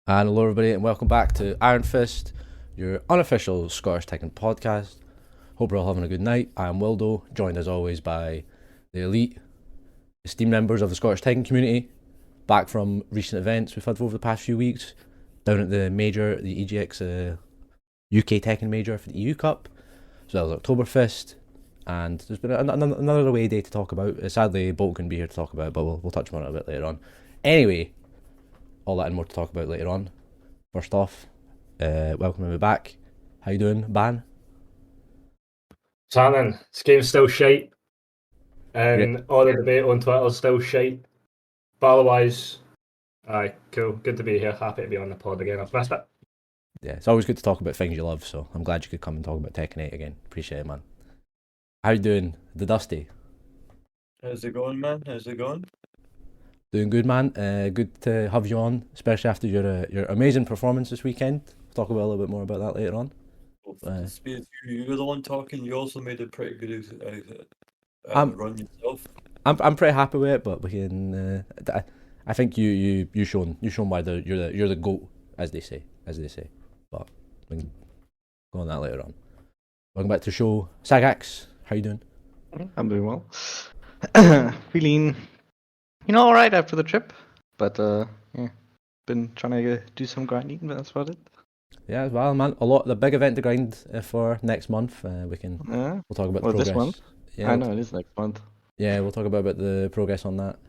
And hello everybody and welcome back to IRN FIST, your unofficial Scottish Tekken podcast. Hope you're all having a good night. I am Wildo, joined as always by the elite, esteemed members of the Scottish Tekken community, back from recent events we've had over the past few weeks, down at the Major, the EGX UK Tekken Major for the EU Cup, as well as Oktoberfist, and there's been another away day to talk about. Sadly, Bolt couldn't be here to talk about it, but we'll touch on it a bit later on. Anyway, all that and more to talk about later on. First off, welcome me back. How you doing, Ban? Tannin, this game's still shite. And all the debate on Twitter is still shite. But otherwise, aye, cool. Good to be here. Happy to be on the pod again. I've missed it. Yeah, it's always good to talk about things you love, so I'm glad you could come and talk about Tekken 8 again. Appreciate it, man. How you doing, the Dusty? How's it going, man? How's it going? Doing good, man. Good to have you on, especially after your amazing performance this weekend. We'll talk about a little bit more about that later on. Well, you're the one talking. You also made a pretty good run yourself. I'm pretty happy with it, but we can. I think you shown why you're the GOAT, as they say. But we can go on that later on. Welcome back to the show, Sagax. How you doing? I'm doing well. Feeling, all right after the trip, but yeah, been trying to do some grinding, but that's about it. Yeah, well, man, the big event to grind for next month. We'll talk about the progress. This month? Yeah, I know it is next month. Yeah, we'll talk about the progress on that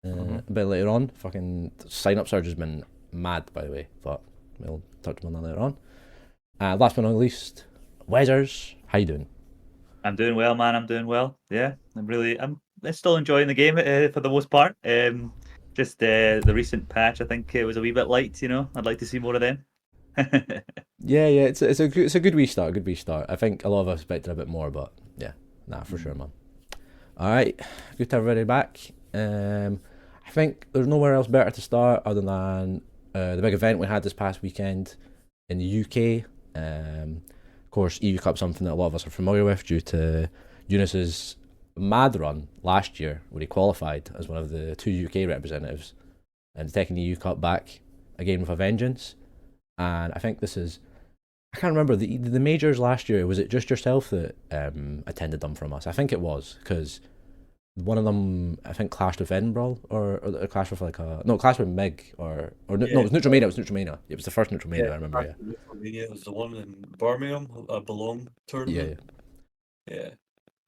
a bit later on. Fucking sign-up surge has been mad, by the way, but we'll touch on that later on. Last but not least, Wezzers, how you doing? I'm doing well, man. I'm doing well. Yeah, I'm still enjoying the game for the most part. Just the recent patch, I think it was a wee bit light. I'd like to see more of them. yeah, it's a good restart. I think a lot of us expected a bit more, but yeah, for sure, man. All right, good to have everybody back. I think there's nowhere else better to start other than the big event we had this past weekend in the UK. Of course, EU Cup, something that a lot of us are familiar with due to Eunice's mad run last year, where he qualified as one of the 2 UK representatives, and Tekken EU Cup back again with a vengeance. And I think this is, I can't remember, the majors last year, was it just yourself that attended them from us? I think it was, because one of them, I think, clashed with Edinburgh, or clashed with clashed with Mig, no, it was Neutral Mania. It was the first Neutral Mania, I remember, yeah. Neutral Mania was the one in Birmingham, a Belong tournament. Yeah,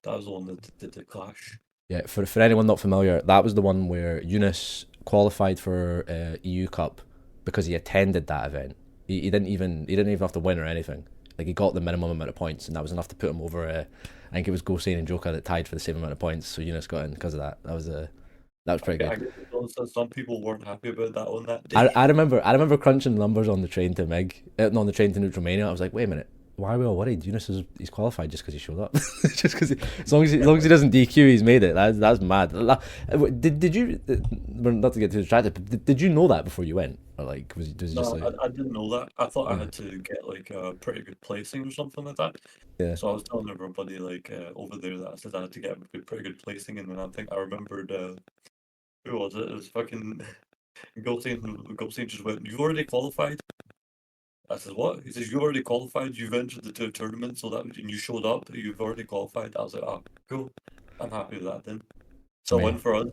that was the one that did the clash. Yeah, for anyone not familiar, that was the one where Eunice qualified for EU Cup because he attended that event. He didn't even have to win or anything. Like, he got the minimum amount of points, and that was enough to put him over. I think it was Gosane and Joka that tied for the same amount of points. So Eunice got in because of that. That was pretty good. Some people weren't happy about that on that day. I remember crunching numbers on the train to on the train to Neutral Mania. I was like, wait a minute, why are we all worried? Eunice he's qualified just because he showed up. Just because as long as he doesn't DQ, he's made it. That's mad. Did you? Not to get too distracted, but did you know that before you went? Or like was it just like? I didn't know that. I thought I had to get like a pretty good placing or something like that. Yeah. So I was telling everybody like over there that I said I had to get a pretty good placing, and then I think I remembered who was it? It was fucking Gulfstein just went, "You've already qualified." I said, "What?" He says, "You already qualified. You've entered the tournament, so that and you showed up. You've already qualified." I was like, "Oh, cool. I'm happy with that then." So win for us.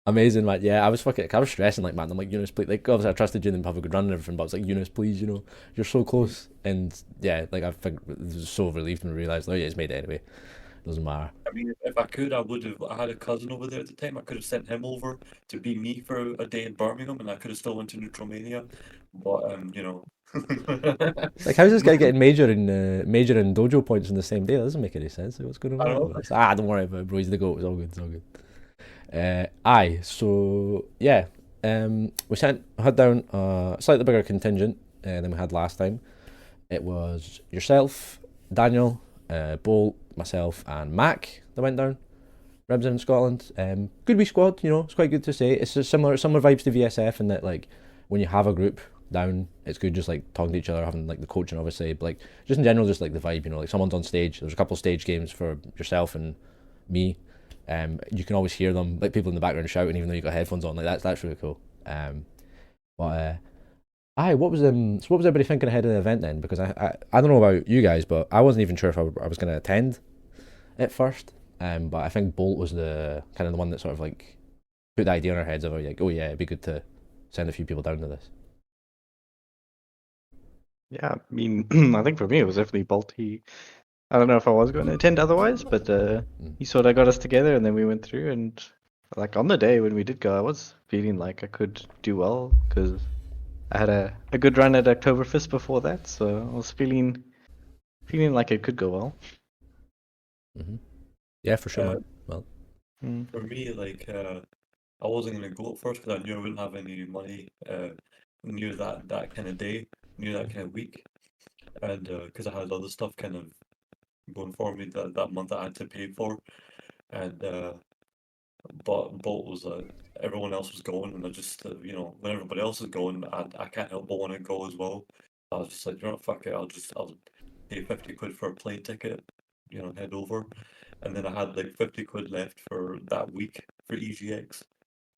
Amazing, man. Yeah, I was stressing, like, man. I'm like, Eunice, please. Like, obviously I trusted you and have a good run and everything, but I was like, Eunice, please, you're so close. And yeah, like, I was so relieved when I realised, oh yeah, he's made it anyway. Doesn't matter. I mean, if I could, I would have. I had a cousin over there at the time. I could have sent him over to be me for a day in Birmingham, and I could have still went to Neutral Mania. But like, how's this guy getting major and dojo points in the same day? That doesn't make any sense. Like, what's going on? Don't worry about it, bro. He's the GOAT. It's all good. So yeah, we had down a slightly bigger contingent than we had last time. It was yourself, Daniel, Bolt, myself, and Mac that went down, representing Scotland. Good wee squad, it's quite good to say. It's just similar vibes to VSF in that, like, when you have a group down, it's good just like talking to each other, having like the coaching obviously, but like just in general, just like the vibe, like someone's on stage. There's a couple of stage games for yourself and me. You can always hear them, like people in the background shouting, even though you got headphones on. Like that's really cool. But Aye, what was so what was everybody thinking ahead of the event then? Because I don't know about you guys, but I wasn't even sure if I was going to attend at first. But I think Bolt was the kind of the one that sort of like put the idea in our heads of like, oh yeah, it'd be good to send a few people down to this. Yeah, I mean, I think for me it was definitely Bolt. I don't know if I was going to attend otherwise, but he sort of got us together, and then we went through. And like on the day when we did go, I was feeling like I could do well because I had a good run at Oktoberfist before that, so I was feeling like it could go well. Mm-hmm. Yeah, for sure, man. Well, For me, like, I wasn't gonna go at first because I knew I wouldn't have any money. Knew that kind of day, knew that kind of week, and because I had other stuff kind of going for me that month I had to pay for, and but Bolt was everyone else was going, and I just when everybody else is going, I can't help but want to go as well. I was just like, you know what, fuck it, I'll pay 50 quid for a plane ticket, head over, and then I had like 50 quid left for that week for EGX.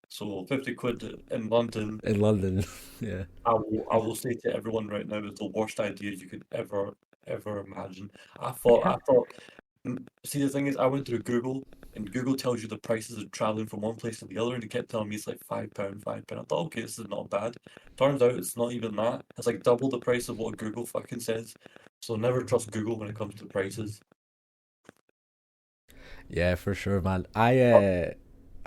So 50 quid in London. in London, yeah. I will say to everyone right now, is the worst idea you could ever imagine. I thought. See, the thing is, I went through Google, and Google tells you the prices of traveling from one place to the other, and it kept telling me it's like £5, £5. I thought, okay, this is not bad. Turns out it's not even that. It's like double the price of what Google fucking says. So never trust Google when it comes to prices. Yeah, for sure, man. I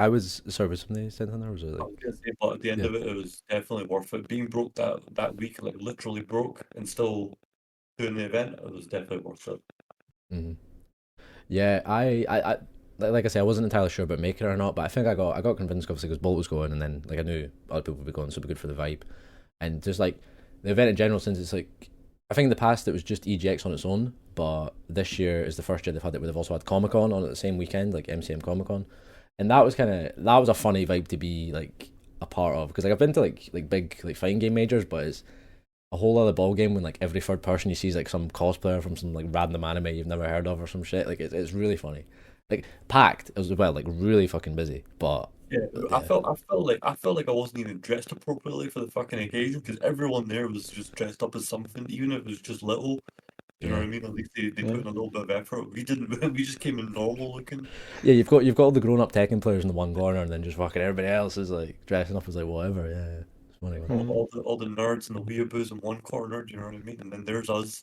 was sorry, was something you said on there? Was it I like was gonna say, but at the end yeah. of it, it was definitely worth it. Being broke that week, like literally broke, and still doing the event, it was definitely worth it. Mm-hmm. Yeah, I like I say, I wasn't entirely sure about making it or not, but I think I got convinced obviously because Bolt was going, and then like I knew other people would be going, so it'd be good for the vibe, and just like the event in general, since it's like I think in the past it was just EGX on its own, but this year is the first year they've had it where they've also had Comic Con on at the same weekend, like MCM Comic Con, and that was a funny vibe to be like a part of because like I've been to like big like fighting game majors, but it's a whole other ball game when like every third person you see is like some cosplayer from some like random anime you've never heard of or some shit. Like it's really funny, like packed as well, like really fucking busy. But Yeah, yeah, I felt like I wasn't even dressed appropriately for the fucking occasion because everyone there was just dressed up as something, even if it was just little. You know what I mean? At least they put in a little bit of effort. We didn't. We just came in normal looking. yeah. You've got all the grown up Tekken players in the one corner, and then just fucking everybody else is like dressing up as like whatever. Yeah, it's funny. Man. All the nerds and the weeaboos in one corner. Do you know what I mean? And then there's us.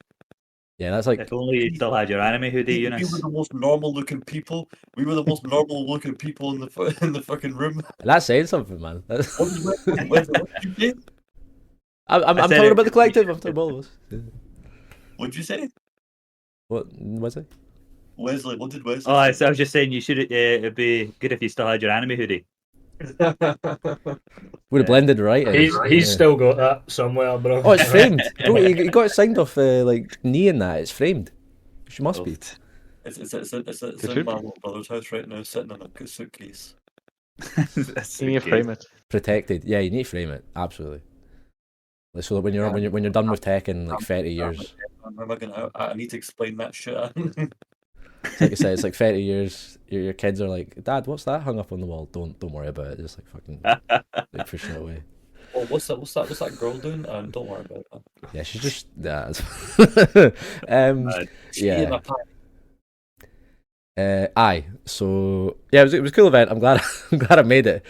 Yeah, that's like If only you still had your anime hoodie, We Eunice. were the most normal looking people. We were the most normal looking people in the fucking room. that's saying something, man. That's... What did you say? I'm said talking it- about the collective. I'm talking about all of us. What'd you say? What was it? Wesley, what did Wesley Oh, I say? was just saying you should. It'd be good if you still had your anime hoodie. Would have blended right. He's still got that somewhere, bro. Oh, it's framed. Bro, you got it signed off like knee in that. It's framed. She must be. It's should in my be. little brother's house right now, sitting in a suitcase. You need to frame it. Protected. Yeah, you need to frame it. Absolutely. Like, so that when you're done with tech in like 30 years, Am I gonna? I need to explain that shit. it's like I said, it's like 30 years. Your kids are like, Dad, what's that hung up on the wall? Don't worry about it. Just like fucking like pushing it away. Oh, what's that girl doing? Don't worry about that. Yeah, she's just yeah. She in a pack. Aye. So yeah, it was a cool event. I'm glad I'm glad I made it.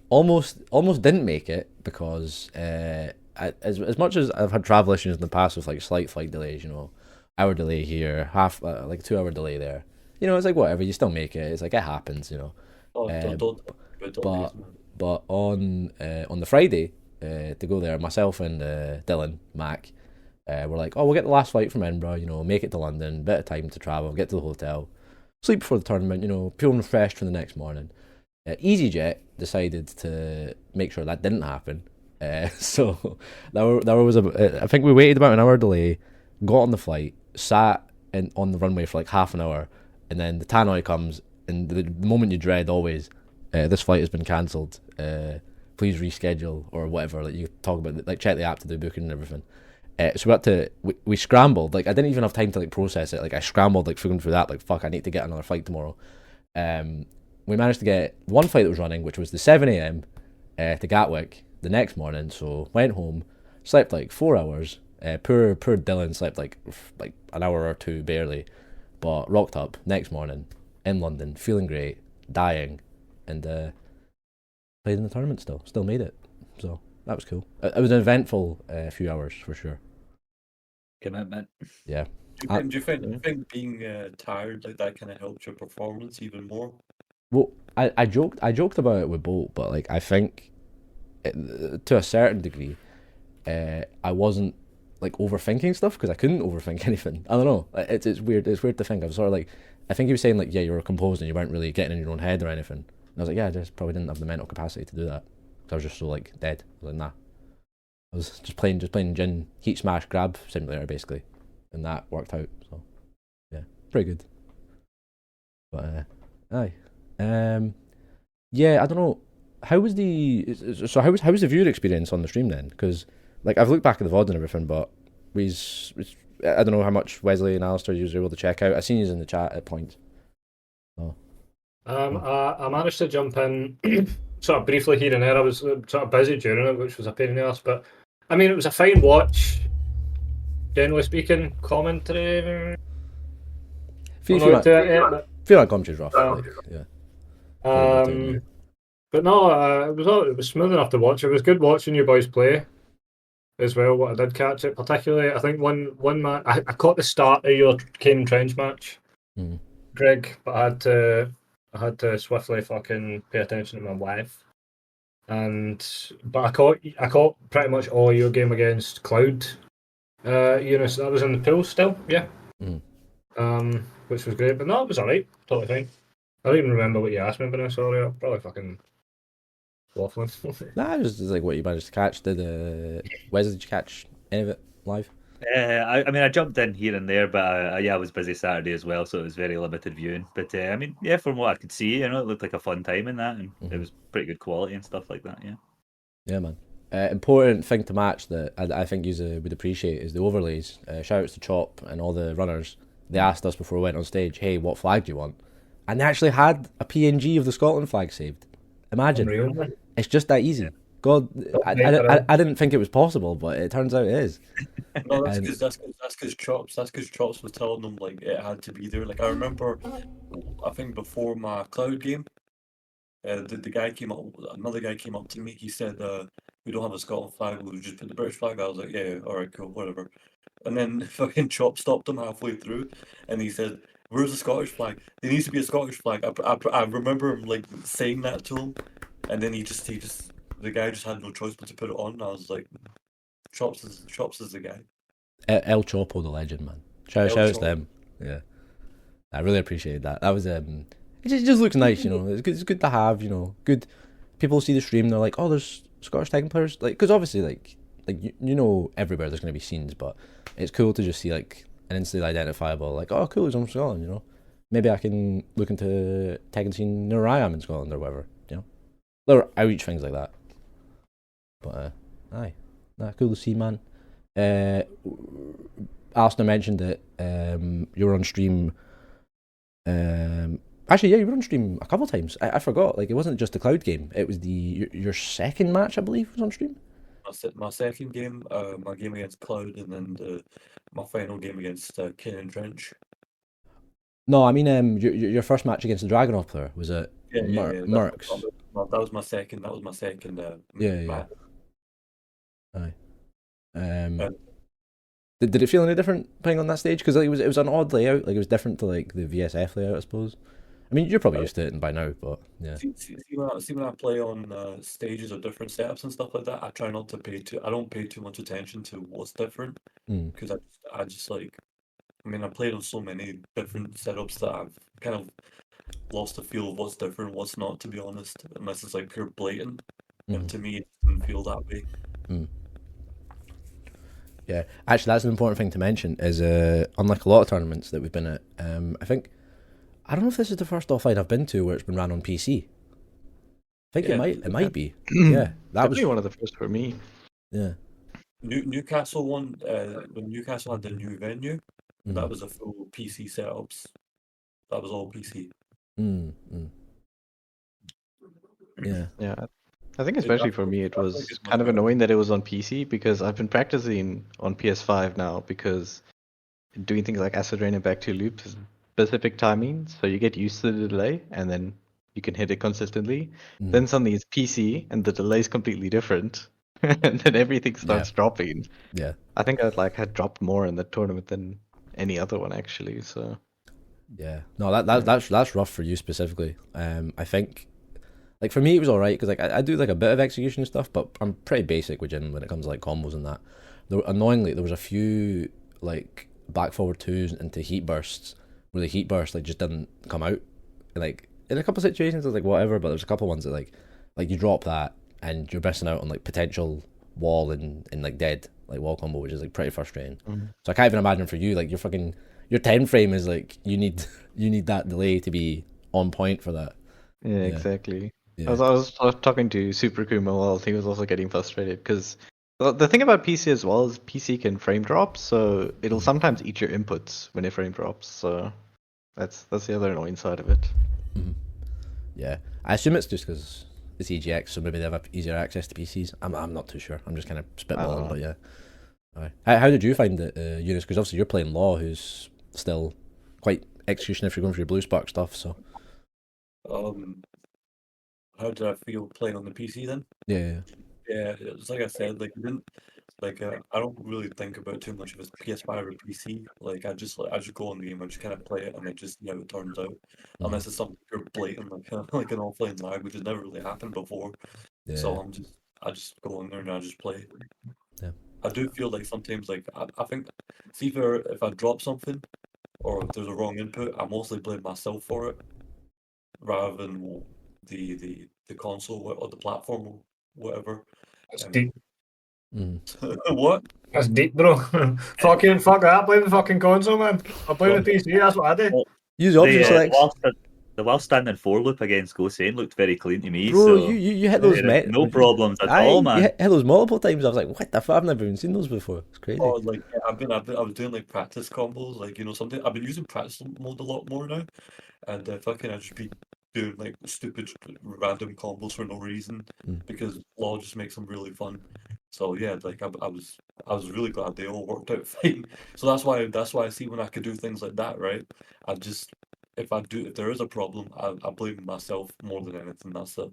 Almost didn't make it because as much as I've had travel issues in the past with like slight flight delays, hour delay here, half like 2 hour delay there. It's like whatever. You still make it. It's like it happens. Oh, don't But on the Friday to go there, myself and Dylan Mac were like, oh, we'll get the last flight from Edinburgh. Make it to London, bit of time to travel, get to the hotel, sleep before the tournament. Feeling refreshed for the next morning. EasyJet decided to make sure that didn't happen. So there was I think we waited about an hour delay, got on the flight, sat on the runway for like half an hour, and then the tannoy comes, and the moment you dread always, this flight has been cancelled. Please reschedule or whatever. Like you talk about, like check the app to do booking and everything. So we scrambled. Like I didn't even have time to like process it. Like I scrambled like figuring through that. Like fuck, I need to get another flight tomorrow. We managed to get one flight that was running, which was the 7 a.m. To Gatwick the next morning. So went home, slept like 4 hours. Poor Dylan slept like an hour or two barely, but rocked up next morning in London, feeling great, dying, and played in the tournament. Still made it. So that was cool. It was an eventful few hours for sure. Commitment. Yeah. Do you think being tired like that kind of helped your performance even more? Well, I joked about it with Bolt, but like I think to a certain degree, I wasn't like overthinking stuff because I couldn't overthink anything. I don't know. It's weird. It's weird to think. I was sort of like, I think he was saying like, yeah, you were composed and you weren't really getting in your own head or anything. And I was like, yeah, I just probably didn't have the mental capacity to do that. I was just so like dead. I was like, nah. I was just playing Jin Heat Smash Grab Simulator basically, and that worked out. So yeah, pretty good. But aye, yeah, I don't know. How was the viewer experience on the stream then? Because like I've looked back at the VOD and everything, but I don't know how much Wesley and Alistair you were able to check out. I seen you in the chat at points. So. I managed to jump in sort of briefly here and there. I was sort of busy during it, which was a pain in the ass. But I mean, it was a fine watch. Generally speaking, commentary. Feel like commentary's rough. Yeah. But no, it was smooth enough to watch. It was good watching you boys play as well. What I did catch it, particularly, I think one match I caught the start of your Kane Trench match, Greg, but I had to swiftly fucking pay attention to my wife. But I caught pretty much all your game against Cloud. Eunice, that was in the pool still, yeah. Which was great, but no, it was alright, totally fine. I don't even remember what you asked me, but I'm sorry, I'm probably fucking waffling. Nah, it was just like what you managed to catch. Wesley, did you catch any of it live? I mean, I jumped in here and there, but I was busy Saturday as well, so it was very limited viewing. But I mean, yeah, from what I could see, it looked like a fun time in that, and it was pretty good quality and stuff like that. Yeah. Yeah, man. Important thing to match that I think you would appreciate is the overlays. Shout outs to Chop and all the runners. They asked us before we went on stage, "Hey, what flag do you want?" And they actually had a PNG of the Scotland flag saved. Imagine. Unreal. It's just that easy. God, I didn't think it was possible, but it turns out it is. No, that's because Chops was telling them like it had to be there. Like I remember, I think before my Cloud game, another guy came up to me. He said, "We don't have a Scotland flag. We'll just put the British flag." I was like, "Yeah, all right, cool, whatever." And then fucking Chop stopped him halfway through, and he said, "Where's the Scottish flag? There needs to be a Scottish flag." I remember him like saying that to him, and then the guy just had no choice but to put it on. And I was like, Chops is the guy. El Chopo, the legend, man. Shout outs to them. Yeah, I really appreciated that. That was it just looks nice, It's good to have, good people see the stream. They're like, oh, there's Scottish Tekken players, like, because obviously, like everywhere there's going to be scenes, but it's cool to just see like an instantly identifiable, like, oh, cool, he's from Scotland, Maybe I can look into Tekken scene near I am in Scotland or whatever, Little outreach things like that. But cool to see, man. Alistair mentioned that you were on stream. Actually, yeah, you were on stream a couple of times. I forgot. Like, it wasn't just the Cloud game. It was your second match, I believe, was on stream. My second game, my game against Cloud, and then my final game against Kane Trench. No, I mean, your first match against the Dragonov player was at Mercs. That was my second. Yeah. Aye. Did it feel any different playing on that stage? Because like, it was an odd layout. Like, it was different to like the VSF layout, I suppose. I mean, you're probably used to it by now, but yeah. See when I play on stages or different setups and stuff like that, I try not to I don't pay too much attention to what's different, because I just like, I mean, I played on so many different setups that I've kind of lost the feel of what's different, what's not, to be honest, unless it's like pure blatant. And to me, it doesn't feel that way. Yeah, actually, that's an important thing to mention. Is unlike a lot of tournaments that we've been at, I don't know if this is the first offline I've been to where it's been ran on PC. I think it might be. Yeah, that was one of the first for me. Yeah. Newcastle one, when Newcastle had the new venue, that was a full PC setups. That was all PC. Yeah. Yeah. I think especially for me, it was kind of annoying that it was on PC because I've been practicing on PS5 now because doing things like acid rain and back two loops is specific timing, so you get used to the delay and then you can hit it consistently. Then suddenly it's PC and the delay is completely different, and then everything starts dropping. Yeah. I think I had dropped more in the tournament than any other one actually. So yeah, no, that's rough for you specifically. I think, like, for me it was all right because like I do like a bit of execution and stuff, but I'm pretty basic with Jin when it comes to like combos and that. Annoyingly, there was a few like back forward twos into heat bursts where the heat burst like just didn't come out. Like in a couple of situations, it's like whatever, but there's a couple of ones that like you drop that and you're missing out on like potential wall and like dead like wall combo, which is like pretty frustrating. So I can't even imagine for you, like your 10 frame is like you need that delay to be on point for that. yeah, exactly. Yeah. I was talking to Super Kuma while he was also getting frustrated because the thing about PC as well is PC can frame drop, so it'll sometimes eat your inputs when it frame drops. So that's the other annoying side of it. Yeah, I assume it's just because it's EGX, so maybe they have easier access to PCs. I'm not too sure. I'm just kind of spitballing, but yeah. Alright. How did you find it, Eunice? Because obviously you're playing Law, who's still quite execution if you're going for your Blue Spark stuff. So how did I feel playing on the PC then? yeah. Yeah, it's like I said, like I don't really think about too much of a PS5 or PC. Like I just go on the game, I just kind of play it, and I just see how it turns out. Unless it's something pure blatant, like an offline lag, which has never really happened before. Yeah. So I just go in there and I just play. Yeah. I do feel like sometimes, like I think, see if I drop something or if there's a wrong input, I mostly blame myself for it, rather than the console or the platform or whatever. That's deep. What? That's deep, bro. Fuck that. Blame the fucking console, man. I'll blame the PC. That's what I do. Use the option selects. The while standing four loop against Gosen looked very clean to me. Bro, so you hit those no problems at all, man. You hit those multiple times. I was like, what the fuck? I've never even seen those before. It's crazy. Oh, like yeah, I was doing like practice combos, like something. I've been using practice mode a lot more now, and fucking I just be doing like stupid random combos for no reason because Law just makes them really fun. So yeah, like I was really glad they all worked out fine. So that's why I see when I could do things like that, right? If there is a problem, I blame myself more than anything. That's it.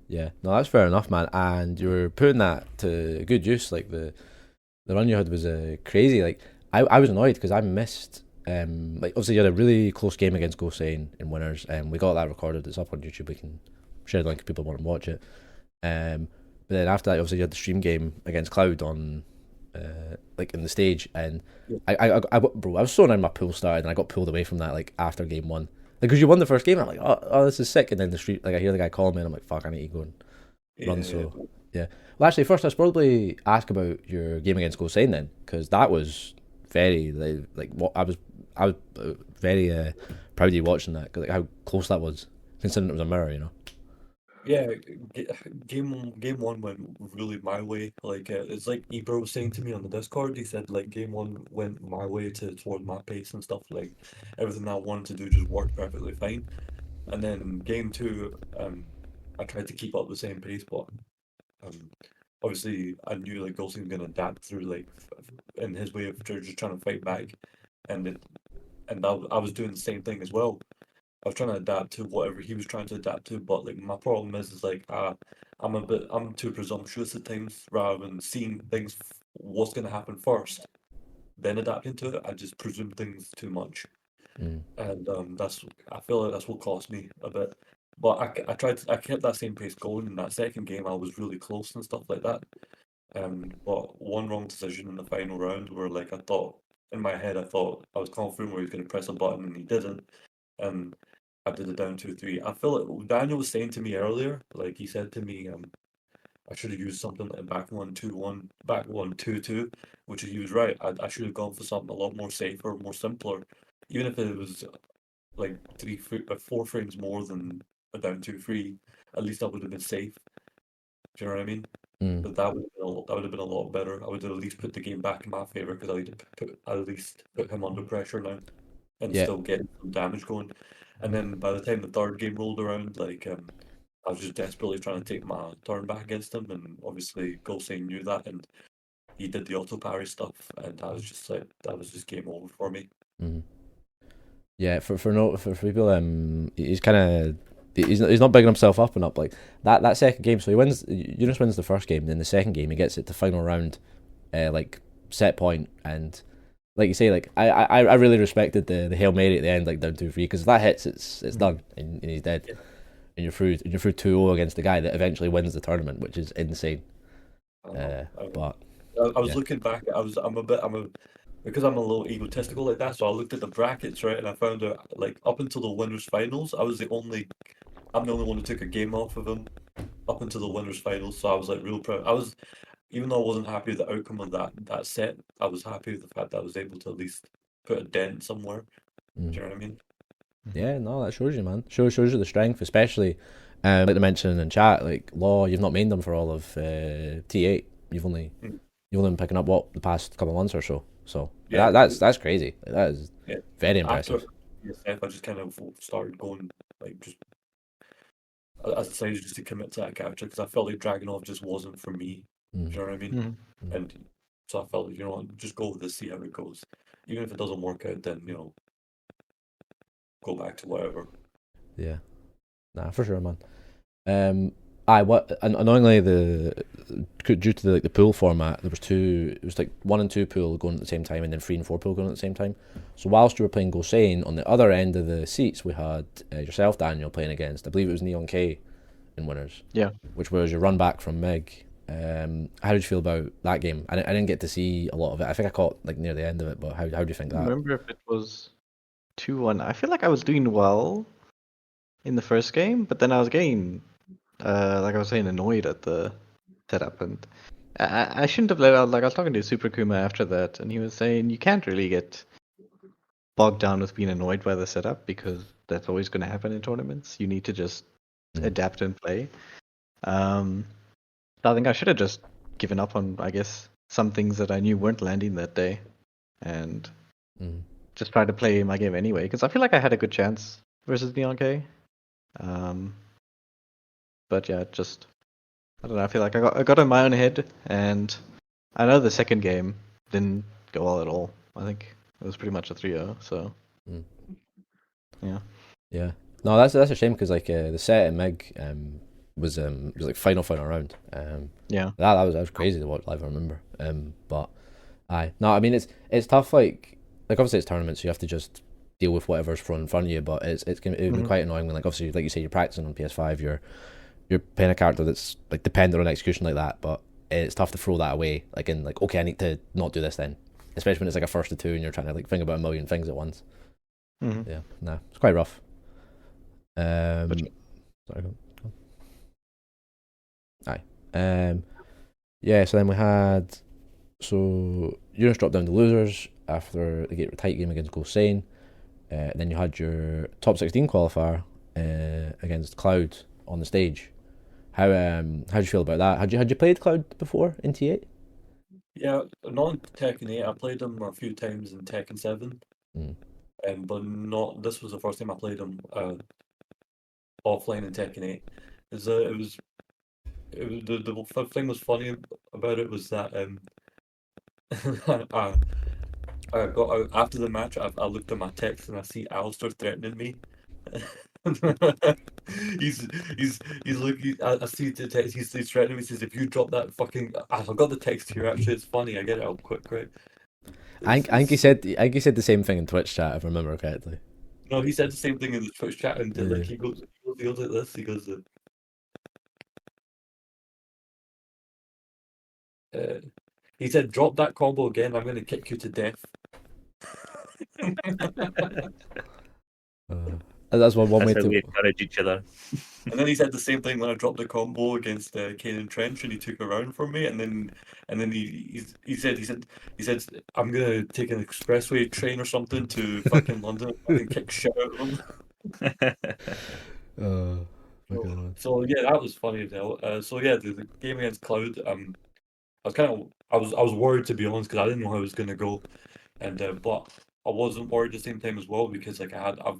Yeah, no, that's fair enough, man. And you were putting that to good use. Like the run you had was crazy. Like I was annoyed because I missed. Like obviously you had a really close game against Gosen in winners, and we got that recorded. It's up on YouTube. We can share the link if people want to watch it. But then after that, obviously you had the stream game against Cloud on, like in the stage, and I was so annoyed my pool started, and I got pulled away from that like after game one, like because you won the first game, and I'm like, oh this is sick, and then the street, like I hear the guy calling me, and I'm like, fuck, I need to go and run. So yeah, well actually first I should probably ask about your game against Gosen then, because that was very like what I was very proud of you watching that, cause like how close that was, considering it was a mirror, Yeah, game one went really my way. Like it's like Ebro was saying to me on the Discord. He said like game one went my way toward my pace and stuff. Like everything I wanted to do just worked perfectly fine. And then game two, I tried to keep up the same pace, but obviously I knew like Golson's gonna adapt through like in his way of just trying to fight back, and I was doing the same thing as well. I was trying to adapt to whatever he was trying to adapt to, but like my problem is like I'm too presumptuous at times. Rather than seeing things, what's going to happen first, then adapting to it, I just presume things too much, and I feel like that's what cost me a bit. But I kept that same pace going. In that second game, I was really close and stuff like that. But one wrong decision in the final round, where like I thought in my head, I thought I was confident where he was going to press a button and he didn't. And I did it down 2-3. I feel like Daniel was saying to me earlier, like he said to me, I should have used something like back 1-2-1, back 1-2-2, which he was right. I should have gone for something a lot more safer, more simpler, even if it was like 4 frames more than a down 2-3. At least I would have been safe. Do you know what I mean? But that would have been a lot better. I would have at least put the game back in my favor because I would at least put him under pressure now and still get some damage going. And then by the time the third game rolled around, like I was just desperately trying to take my turn back against him, and obviously Gulsane knew that, and he did the auto parry stuff, and I was just like, that was just game over for me. Mm. Yeah, for people, he's kind of he's not bigging himself up enough like that second game. So he wins. Eunice wins the first game, then the second game he gets it to final round, like set point, and like you say, like I really respected the Hail Mary at the end, like down 2-3, because if that hits, it's done, and he's dead, Yeah. and you're through 2-0 against the guy that eventually wins the tournament, which is insane. But I was yeah. looking back. Because I'm a little egotistical like that. So I looked at the brackets, right, and I found out like up until the winners finals, I'm the only one who took a game off of him up until the winners finals. So I was like real proud. Even though I wasn't happy with the outcome of that set, I was happy with the fact that I was able to at least put a dent somewhere. Do you know what I mean? Yeah, no, that shows you, man. Shows you the strength, especially like they mentioned in chat, like Law, you've not mained them for all of T8. You've only been picking up the past couple of months or so. So Yeah. that's crazy. Like, that is Yeah. very impressive. After ESF, I just kind of started going like just. I decided just to commit to that character because I felt like Dragonov just wasn't for me. Do you know what I mean? And so I felt like, you know what, just go with this, see how it goes. Even if it doesn't work out, then go back to whatever. Yeah, nah, for sure, man. Annoyingly, due to the pool format, there was two. It was like 1 and 2 pool going at the same time, and then 3 and 4 pool going at the same time. So whilst you were playing Gosane, on the other end of the seats, we had yourself, Daniel, playing against. I believe it was Neon K in winners. Yeah. Which was your run back from Mig. How did you feel about that game? I didn't get to see a lot of it. I think I caught like near the end of it, but how do you think I that? remember if it was 2-1. I feel like I was doing well in the first game, but then I was getting, like I was saying, annoyed at the setup, and I shouldn't have let out. Like I was talking to Super Kuma after that, and he was saying you can't really get bogged down with being annoyed by the setup because that's always going to happen in tournaments. You need to just adapt and play. I think I should have just given up on, I guess, some things that I knew weren't landing that day, and just try to play my game anyway. Because I feel like I had a good chance versus Neon K. But yeah, just I don't know. I feel like I got in my own head, and I know the second game didn't go well at all. I think it was pretty much a 3-0. So yeah. No, that's a shame because like the set at Mig was like final round. Yeah. That was crazy to watch live. I remember. But no, I mean it's tough. Like obviously it's tournaments, so you have to just deal with whatever's thrown in front of you. But it would be quite annoying when like obviously like you say you're practicing on PS5, you're playing a character that's like dependent on execution like that. But it's tough to throw that away. Like in like okay, I need to not do this then, especially when it's like a first to 2 and you're trying to like think about a million things at once. Yeah, no, it's quite rough. Sorry, go on. Yeah, so then we had Eunice dropped down to losers after the tight game against Gosane. Then you had your top 16 qualifier against Cloud on the stage. How did you feel about that? Had you played Cloud before in T8? Yeah, not in Tekken 8. I played him a few times in Tekken 7. But not. This was the first time I played him offline in Tekken 8. The thing was funny about it was that I got out after the match. I looked at my text and I see Alistair threatening me. he's looking. I see the text. He's threatening me. He says, "If you drop that fucking," I've got the text here. Actually, it's funny. I get it out quick, right? I think he said the same thing in Twitch chat if I remember correctly. No, he said the same thing in the Twitch chat, and like he goes like this. He goes, he said, "Drop that combo again. I'm going to kick you to death." That's one way That's how to we encourage each other. And then he said the same thing when I dropped the combo against Kane Trench, and he took a round from me. And then he said, "I'm gonna take an expressway train or something to fucking London and kick shit out of him." So yeah, that was funny as hell. So yeah, the game against Cloud, I was worried, to be honest, because I didn't know how it was gonna go, and but I wasn't worried at the same time as well because like I've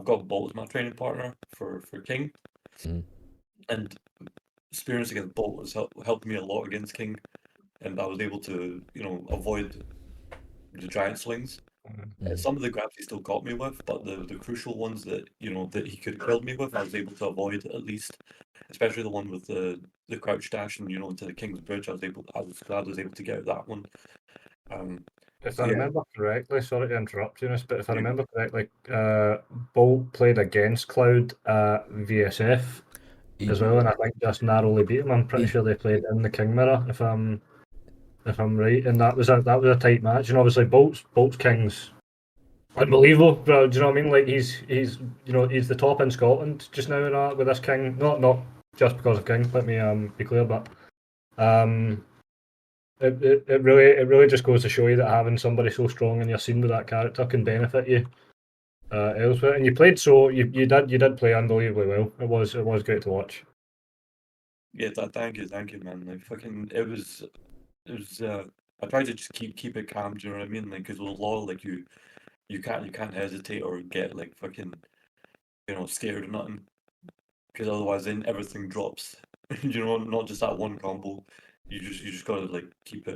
got Bolt as my training partner for King, and experience against Bolt has helped me a lot against King, and I was able to, avoid the giant slings. Some of the grabs he still got me with, but the crucial ones that that he could have killed me with, I was able to avoid at least. Especially the one with the crouch dash and into the King's Bridge. I was glad I was able to get out that one. If I remember correctly, sorry to interrupt you, but if I remember correctly, Bolt played against Cloud at VSF as well, and I think just narrowly beat him. I'm pretty sure they played in the King Mirror, if I'm right, and that was a tight match. And obviously Bolt's King's unbelievable, bro. Do you know what I mean? Like he's he's the top in Scotland just now with this King. Not just because of King. Let me be clear, but it really just goes to show you that having somebody so strong in your scene with that character can benefit you elsewhere. And you played you did play unbelievably well. It was great to watch. Yeah, thank you, man. Like fucking, it was. I tried to just keep it calm. Do you know what I mean? Like, because with law, like you can't hesitate or get like fucking, scared or nothing. Because otherwise, then everything drops. Not just that one combo. You just gotta like keep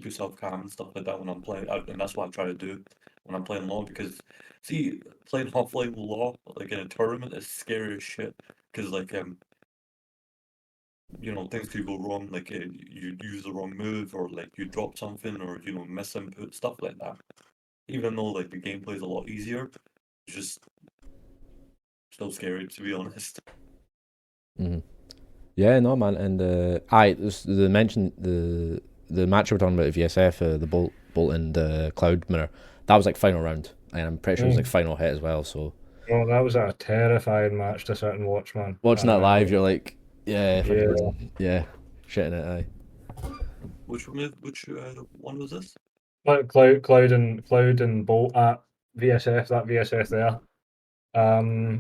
yourself calm and stuff like that when I'm playing, and that's what I try to do when I'm playing law. Because see, playing Half-Life law like in a tournament is scary as shit. Because like things could go wrong. Like you use the wrong move, or like you drop something, or miss input, stuff like that. Even though like the gameplay is a lot easier, it's just still scary to be honest. Mm-hmm. Yeah, no, man, and the mention the match we're talking about at VSF, the Bolt and Cloud Mirror, that was like final round, and I'm pretty sure it was like final hit as well. So, that was a terrifying match to sit and watch, man. Watching that live, you're like, yeah, shitting it, aye. Which one was this? Cloud and Bolt at VSF. That VSF there.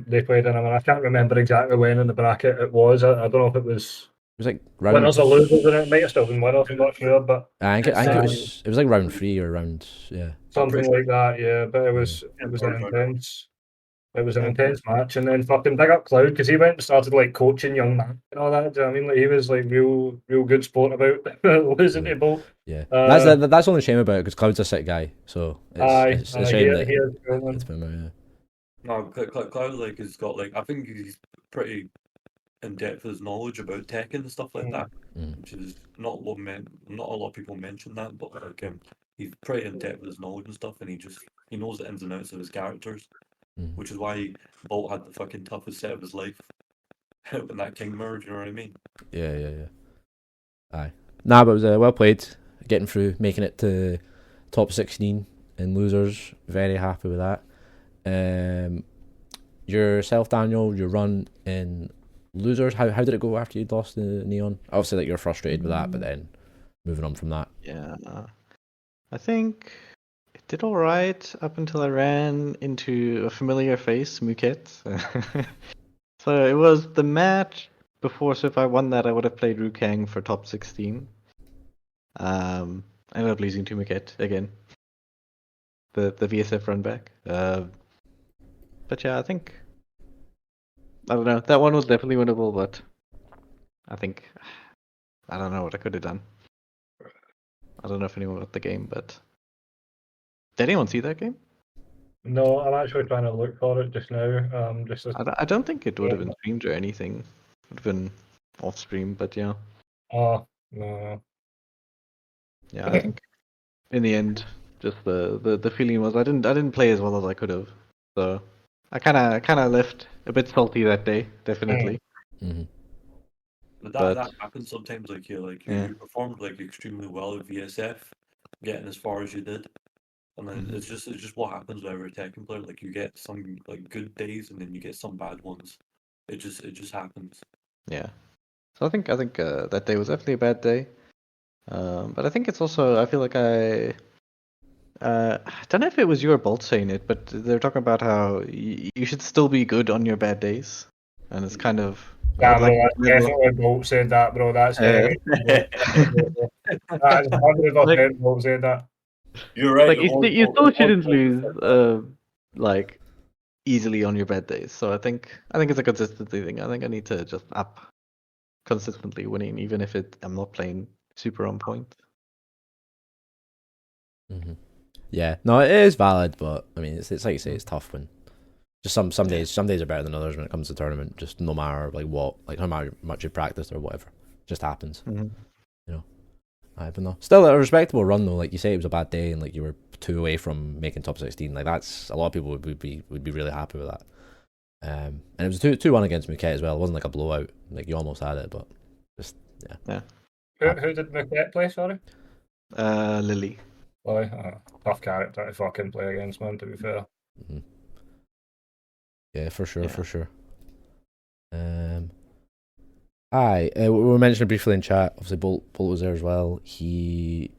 They played in. I can't remember exactly when in the bracket it was. I don't know if it was. It was like round... winners or losers, and it might have still been winners. I'm not sure, but I think it was like round 3 or round something like that. Yeah, but it was an intense. It was an intense match, and then fucking big up Cloud because he went and started like coaching young man and all that. Do you know what I mean? Like he was like real good sport about losing to Bolt. Yeah, that's the only shame about it because Cloud's a sick guy, so it's a shame that it's been out. No, Cloud like has got like I think he's pretty in depth with his knowledge about Tekken and stuff like that, which is not a lot of people mention that, but like he's pretty in depth with his knowledge and stuff, and he knows the ins and outs of his characters. Which is why Bolt had the fucking toughest set of his life in that King merge, you know what I mean? Yeah. Aye. Nah, but it was well played. Getting through, making it to top 16 in losers. Very happy with that. Yourself, Daniel, your run in losers, how did it go after you'd lost the Neon? Obviously, like, you're frustrated with that, but then moving on from that. Yeah. I think it did all right up until I ran into a familiar face, Muket. So it was the match before, so if I won that, I would have played Rukang for top 16. I ended up losing to Muket again. The VSF run back. But yeah, I think, I don't know, that one was definitely winnable, but I don't know what I could have done. I don't know if anyone got the game, but did anyone see that game? No, I'm actually trying to look for it just now. I don't think it would have been streamed or anything. It would have been off stream, but yeah. Oh, no. Yeah, I think in the end, just the feeling was I didn't play as well as I could have. So I kind of left a bit salty that day, definitely. Mm-hmm. But that happens sometimes. Like you performed like extremely well at VSF, getting as far as you did, and then it's just what happens whenever a Tekken player. Like you get some like good days, and then you get some bad ones. It just happens. Yeah. So I think that day was definitely a bad day. But I think it's also, I feel like I don't know if it was you or Bolt saying it, but they're talking about how you should still be good on your bad days, and it's kind of. Yeah, bro, definitely Bolt said that, bro. That's heavy. That's 100% Bolt said that. You're right. Like you still shouldn't lose, like easily on your bad days. So I think it's a consistency thing. I think I need to just up consistently winning, even if I'm not playing super on point. Mm-hmm. Yeah, no, it is valid, but I mean, it's like you say, it's tough when just some days are better than others when it comes to tournament. Just no matter like what, like no matter how much you practiced or whatever, it just happens. Mm-hmm. You know, but no, still a respectable run though. Like you say, it was a bad day, and like you were 2 away from making top 16. Like that's a lot of people would be really happy with that. And it was 2-1 against Muquet as well. It wasn't like a blowout. Like you almost had it, but just yeah. Who did Muquet play? Sorry. Lily. Tough character to fucking play against, man, to be fair. Mm-hmm. Yeah, for sure. We were mentioning briefly in chat, obviously Bolt was there as well. I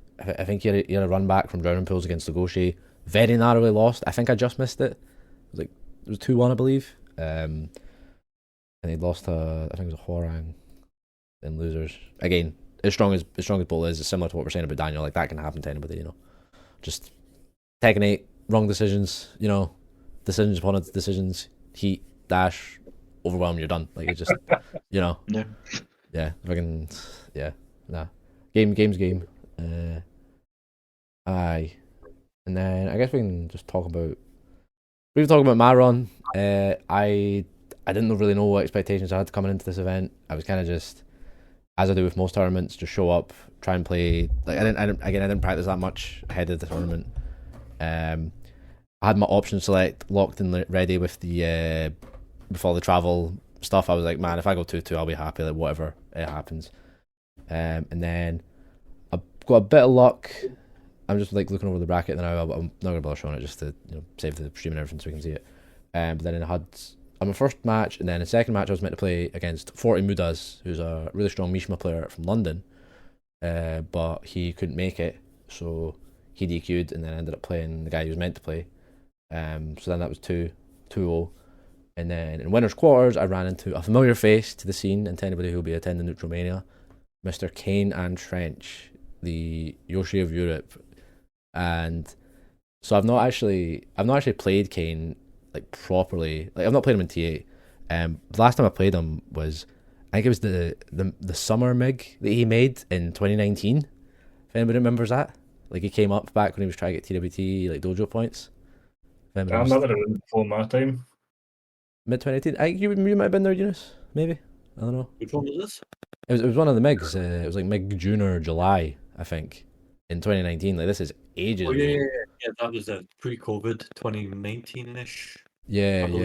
think he had a run back from Drowning Pools against Legoshi. Very narrowly lost. I think I just missed it. It was 2-1, I believe. And he lost I think it was a Hwoarang in losers. Again, as strong as Bolt is, it's similar to what we're saying about Daniel. Like that can happen to anybody, you know. Just Tekken 8, wrong decisions, you know, decisions upon decisions, heat, dash, overwhelm, you're done. Like it's just, you know. Yeah. Fucking, yeah. Nah. Game's game. Aye. And then I guess we can just talk about my run. I didn't really know what expectations I had coming into this event. I was kind of just, as I do with most tournaments, just show up, try and play. Like I didn't practice that much ahead of the tournament. I had my option select locked and ready with all the travel stuff. I was like, man, if I go 2-2, I'll be happy. Like whatever, it happens. And then I got a bit of luck. I'm just like looking over the bracket now. I'm not gonna bother showing it just to save the stream and everything so we can see it. But then I had on my first match, and then the second match I was meant to play against 40 Mudas, who's a really strong Mishima player from London, but he couldn't make it, so he DQ'd, and then I ended up playing the guy he was meant to play. So then that was 2-0. And then in winners quarters, I ran into a familiar face to the scene and to anybody who will be attending Neutromania, Mr. Kane and Trench, the Yoshi of Europe. And so I've not actually played Kane like properly. Like I've not played him in T8. The last time I played him was, I think it was the summer MIG that he made in 2019. If anybody remembers that, like he came up back when he was trying to get TWT like dojo points. I'm not gonna win before my time. Mid 2018. I think you might have been there, Eunice. Maybe, I don't know. Which one was this? It was one of the MIGs. It was like MIG June or July, I think, in 2019. Like this is ages ago. Yeah. That was pre-COVID 2019-ish. Yeah. No,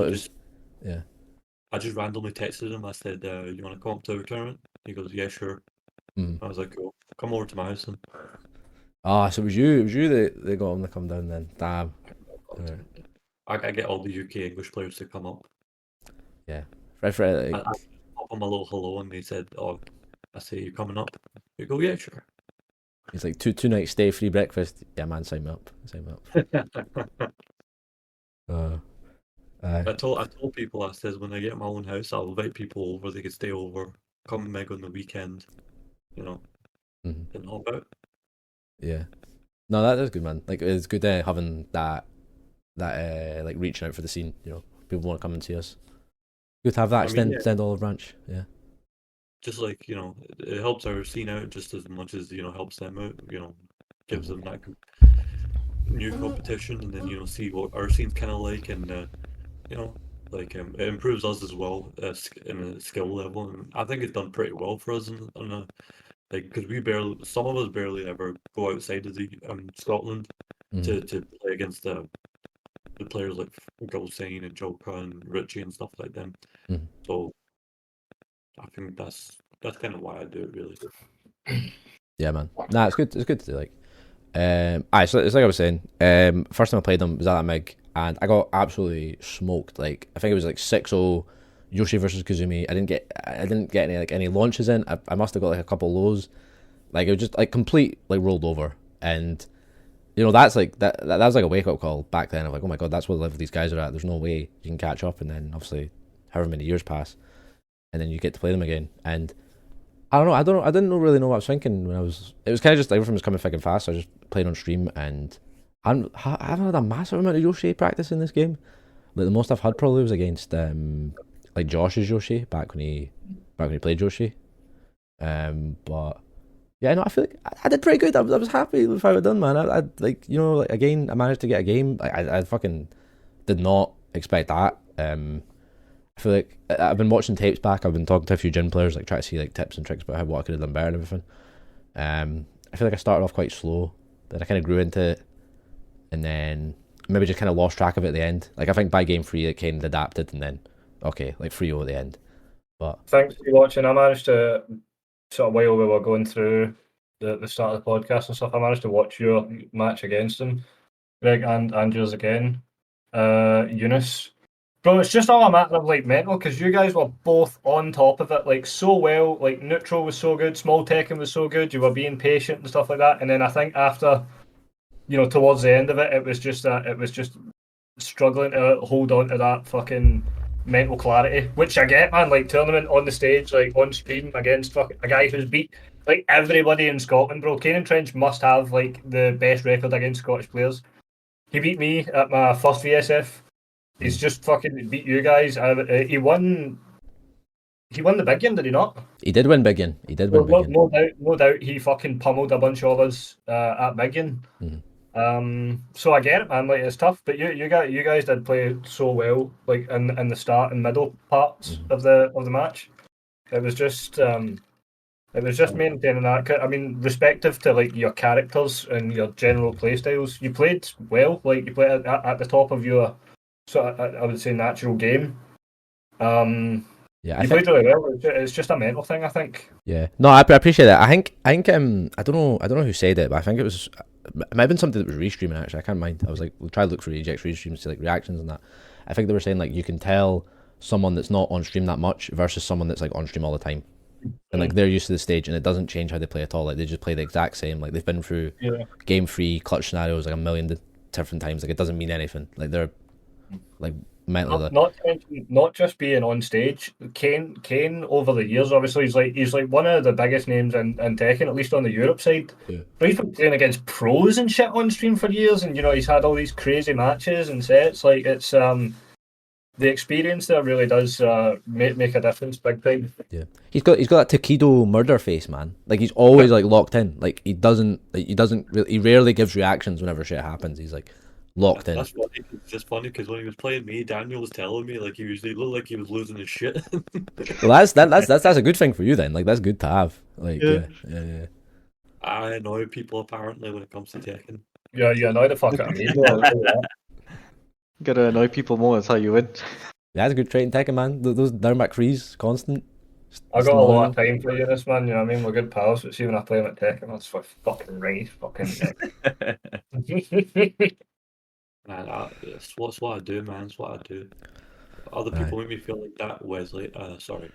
it was. Yeah. I just randomly texted him. I said, "You want to come up to our tournament?" He goes, "Yeah, sure." I was like, "Cool, come over to my house." And so it was you that they got him to come down then. Damn. I get all the UK English players to come up. Yeah. I pop him a little hello, and they said, "Oh, I say you coming up?" You go, "Yeah, sure." He's like, two nights stay, free breakfast. Yeah, man, sign me up. I told people, I says, when I get my own house, I'll invite people over. They can stay over, come Meg on the weekend, you know, and hop out. Yeah, no, that is good, man. Like it's good having that like reaching out for the scene. You know, people want to come and see us. Good to have that extend olive branch. Yeah. Just like, you know, it helps our scene out just as much as, you know, helps them out, you know, gives them that new competition, and then, you know, see what our scene's kind of like, and, you know, like, it improves us as well in a skill level, and I think it's done pretty well for us like, because some of us barely ever go outside of the Scotland to play against the players like Gulsane and Joka and Richie and stuff like them. So I think that's kind of why I do it, really. Yeah, man. Nah, it's good. It's good to do, like. So it's like I was saying. First time I played them was at that MIG, and I got absolutely smoked. Like I think it was like 6-0 Yoshi versus Kazumi. I didn't get any launches in. I must have got like a couple lows. Like it was just like complete like rolled over, and you know that's like that was like a wake up call back then of like, oh my god, that's what the level these guys are at. There's no way you can catch up, and then obviously however many years pass, and then you get to play them again. And I didn't really know what I was thinking when it was kind of just like everything was coming thick and fast. So I just played on stream, and I haven't had a massive amount of Yoshi practice in this game. Like the most I've had probably was against like Josh's Yoshi back when he played Yoshi. But yeah, no, I feel like I did pretty good. I was happy with how I done, man. I like, you know, like again, I managed to get a game. I fucking did not expect that. I feel like I've been watching tapes back. I've been talking to a few gym players, like trying to see like tips and tricks about what I could have done better and everything. I feel like I started off quite slow, then I kind of grew into it, and then maybe just kind of lost track of it at the end. Like I think by game 3 it kind of adapted, and then okay, like 3-0 at the end. But thanks for watching. I managed to sort of while we were going through the start of the podcast and stuff, I managed to watch your match against him, Greg, and yours again, Eunice. Bro, it's just all a matter of like mental, because you guys were both on top of it, like so well. Like neutral was so good, small Tekken was so good. You were being patient and stuff like that. And then I think after, you know, towards the end of it, it was just struggling to hold on to that fucking mental clarity, which I get, man. Like tournament on the stage, like on stream against a guy who's beat like everybody in Scotland, bro. Kane Trench must have like the best record against Scottish players. He beat me at my first VSF. He's just fucking beat you guys. He won. He won the big game, did he not? he did win big game. He did win big game. No doubt. He fucking pummeled a bunch of us at big game. So I get it, man. Like it's tough, but you guys did play so well, like in the start and middle parts of the match. It was just maintaining that. I mean, respective to like your characters and your general play styles, you played well. Like you played at the top of your sort of, I would say, natural game. Yeah, you played really well. It's just a mental thing, I think. Yeah, no, I appreciate that. I think I don't know who said it, but I think it might have been something that was restreaming actually. I can't mind. I was like, we'll try to look for EGX restreams to like reactions and that. I think they were saying like you can tell someone that's not on stream that much versus someone that's like on stream all the time, and like they're used to the stage and it doesn't change how they play at all. Like they just play the exact same. Like they've been through game 3 clutch scenarios like a million different times. Like it doesn't mean anything. Like they're like mentally not just being on stage. Kane over the years, obviously he's like one of the biggest names in Tekken, at least on the Europe side. Yeah. But he's been playing against pros and shit on stream for years, and you know he's had all these crazy matches and sets. Like it's the experience there really does make a difference big time. Yeah, he's got that Takedo murder face, man. Like he's always like locked in. Like he rarely gives reactions whenever shit happens. He's like locked in. That's funny. It's just funny because when he was playing me, Daniel was telling me like he looked like he was losing his shit. Well, that's a good thing for you then. Like that's good to have. Like yeah. I annoy people apparently when it comes to Tekken. Yeah, you annoy the fuck out of me. Gotta annoy people more. That's how you win. Yeah, that's a good trait in Tekken, man. Those down back freeze, constant. I got a lot of time for you, this man. You know what I mean? We're good pals. But see, when I play him at Tekken, that's for fucking right. Man, it's what I do, man. It's what I do. Other people make me feel like that, Wesley. Sorry.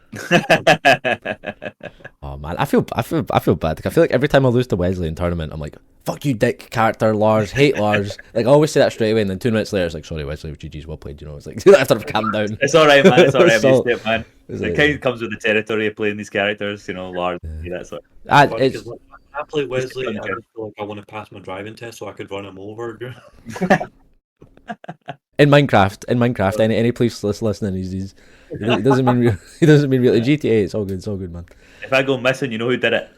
Oh man, I feel bad. Like, I feel like every time I lose to Wesley in tournament, I'm like, "Fuck you, dick character, Lars. Hate Lars." Like I always say that straight away, and then 2 minutes later, it's like, "Sorry, Wesley, GG's well played." You know, it's like after I've calmed down. It's all right, man. It's all right. I'm used to it, man. It kind of comes with the territory of playing these characters. You know, Lars. Yeah, that's what. I play Wesley, and I just feel like I want to pass my driving test so I could run him over. In Minecraft, any police listening, he doesn't mean really GTA. It's all good, man. If I go missing, you know who did it.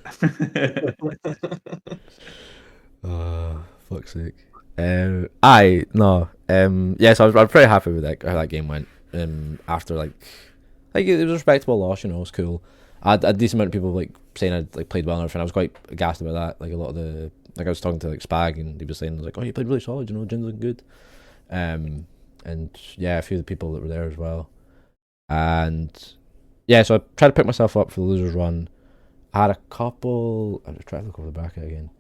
Oh, fuck's sake. So I was pretty happy with how that game went. After like it was a respectable loss, you know, it was cool. I had a decent amount of people like saying I like played well and everything. I was quite gassed about that. Like a lot of I was talking to like Spag and he was saying like, "Oh, you played really solid, you know, Jin's looking good." And yeah, a few of the people that were there as well. And yeah, so I tried to pick myself up for the losers run. I had a couple. I'm just trying to look over the bracket again.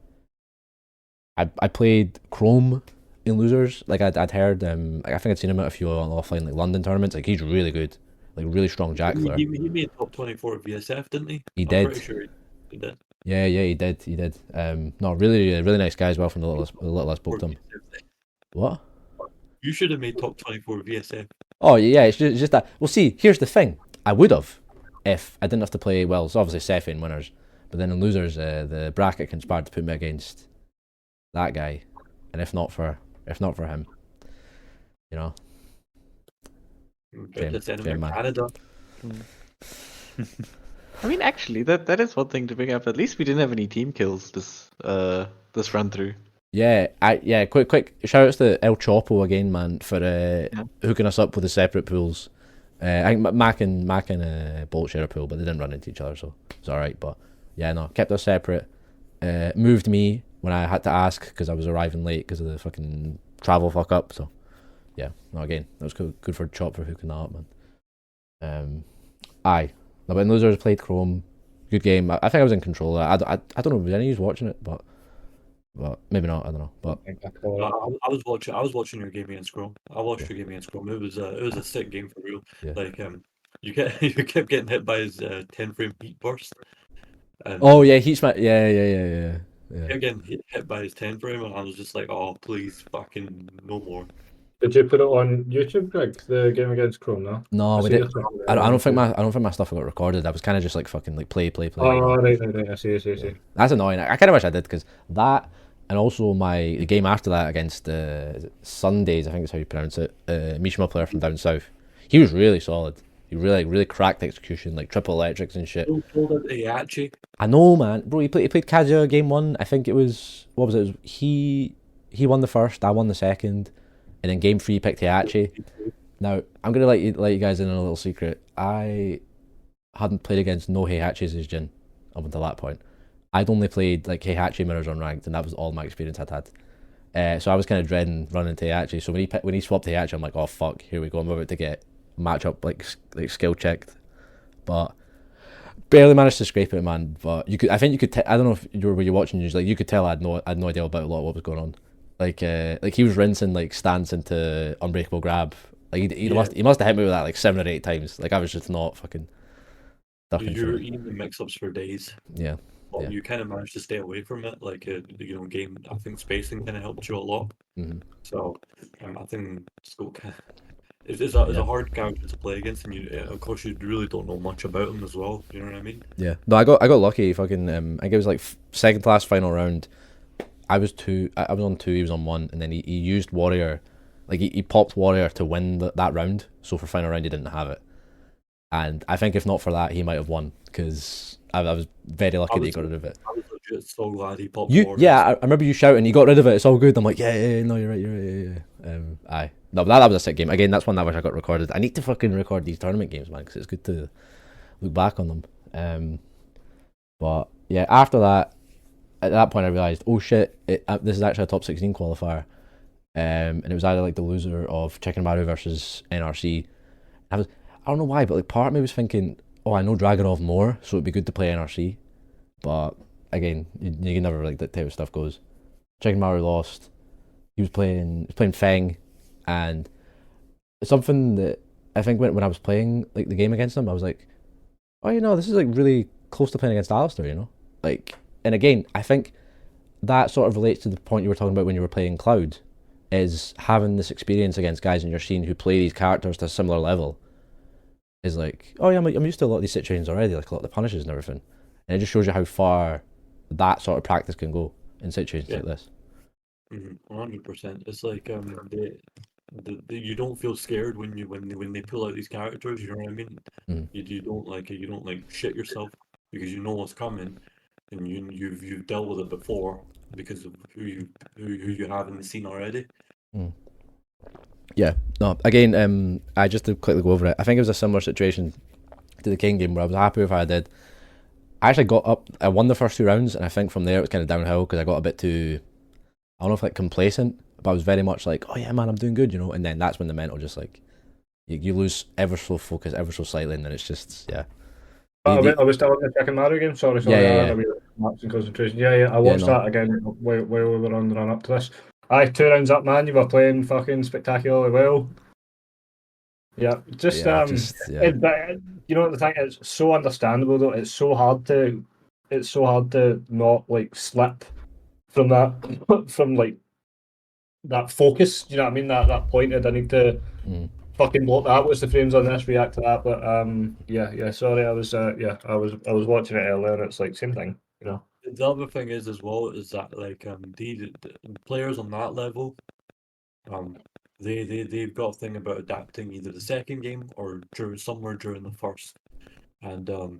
I played Chrome in losers. Like I'd heard I think I'd seen him at a few offline like London tournaments. Like he's really good, like really strong jack player. He made top 24 at VSF, didn't he? He did. I'm pretty sure he did. Yeah, he did. No, really nice guy as well from the little I spoke to him. What? You should have made top 24 VSF. Oh yeah, it's just that. Well, see, here's the thing. I would have if I didn't have to play. Well, it's obviously Sephi in winners, but then in losers, the bracket conspired to put me against that guy, and if not for him, you know. Better send him to Canada. I mean, actually, that is one thing to bring up. At least we didn't have any team kills this run through. Yeah, quick shout outs to El Chopo again, man, for hooking us up with the separate pools. I think Mac and Bolt share a pool, but they didn't run into each other, so it's alright. But yeah, no, kept us separate. Moved me when I had to ask because I was arriving late because of the fucking travel fuck up. So yeah, no, again, that was good for Chop for hooking that up, man. No, but Losers played Chrome, good game. I think I was in control. I don't know if any of you watching it, but maybe not. I don't know. But I was watching your game against Chrome. I watched your game against Chrome. It was a sick game for real. Yeah. Like you kept getting hit by his 10-frame heat burst. Oh yeah, heat smash. Yeah. Kept getting hit by his 10-frame, and I was just like, oh please, fucking no more. Did you put it on YouTube, Greg? The game against Chrome, no? No, we did. I don't think my stuff got recorded. I was kind of just like fucking like play. Oh right. I see. That's annoying. I kind of wish I did because that, and also the game after that against Sundays, I think that's how you pronounce it. Mishima player from down south. He was really solid. He really cracked execution, like triple electrics and shit. Heihachi. I know, man, bro. He played Kazuya game 1. I think it was he won the first. I won the second. And then game 3 picked Heihachi. Now, I'm going to let you guys in on a little secret. I hadn't played against no Heihachis as Jin up until that point. I'd only played like Heihachi mirrors on ranked, and that was all my experience I'd had. So I was kind of dreading running to Heihachi. So when he swapped Heihachi, I'm like, oh fuck, here we go. I'm about to get matchup like skill checked. But barely managed to scrape it, man. But I think you could. I don't know if were you watching. You could tell I had no idea about a lot of what was going on. Like he was rinsing like stance into unbreakable grab. Like he must have hit me with that like 7 or 8 times. Like I was just not fucking. You're eating the mix-ups for days. Yeah. But you kind of managed to stay away from it. Like game. I think spacing kind of helped you a lot. Mm-hmm. So I think it's a hard character to play against, and of course you really don't know much about him as well. You know what I mean? Yeah. No, I got lucky. Fucking I think it was like second class final round. I was on 2, he was on 1, and then he used Warrior, like he popped Warrior to win that round, so for final round he didn't have it. And I think if not for that, he might have won, because I was very lucky that he got rid of it. I was legit so glad he popped Warrior. Yeah, I remember you shouting, he got rid of it, it's all good. I'm like, yeah, no, you're right, yeah. No, but that was a sick game. Again, that's one that I wish I got recorded. I need to fucking record these tournament games, man, because it's good to look back on them. But yeah, after that, at that point I realised, oh shit, this is actually a top 16 qualifier. And it was either like the loser of Chicken Maru versus NRC. I don't know why, but like part of me was thinking, oh, I know Dragonov more, so it'd be good to play NRC. But again, you can never really dictate how stuff goes. Chicken Maru lost. He was playing Feng, and something that I think when I was playing like the game against him, I was like, oh, this is like really close to playing against Alistair, like. And again, I think that sort of relates to the point you were talking about when you were playing Cloud, is having this experience against guys in your scene who play these characters to a similar level. Is like, oh yeah, I'm used to a lot of these situations already, like a lot of the punishes and everything. And it just shows you how far that sort of practice can go in situations like this. 100%. It's like you don't feel scared when they pull out these characters. You know what I mean? You don't shit yourself because you know what's coming. And you've dealt with it before because of who you have in the scene already. Yeah. No. Again, I just to quickly go over it. I think it was a similar situation to the King game where I was happy with how I did. I actually got up. I won the first 2 rounds, and I think from there it was kind of downhill because I got a bit too, I don't know if like complacent, but I was very much like, oh yeah, man, I'm doing good, And then that's when the mental just like you lose ever so focus, ever so slightly, and then it's just I was still in the Tekken Maru game. Sorry. Yeah. Lapse in concentration. Yeah. I watched that again while we were on the run up to this. 2 rounds up, man. You were playing fucking spectacularly well. Yeah, you know what the thing is? It's so understandable though. It's so hard to not like slip from that focus. You know what I mean? That pointed. I need to fucking block that. What's the frames on this? React to that. But yeah. Sorry, I was watching it earlier, and it's like same thing. the other thing is as well is that like the players on that level, um they've got a thing about adapting either the second game or somewhere during the first. And I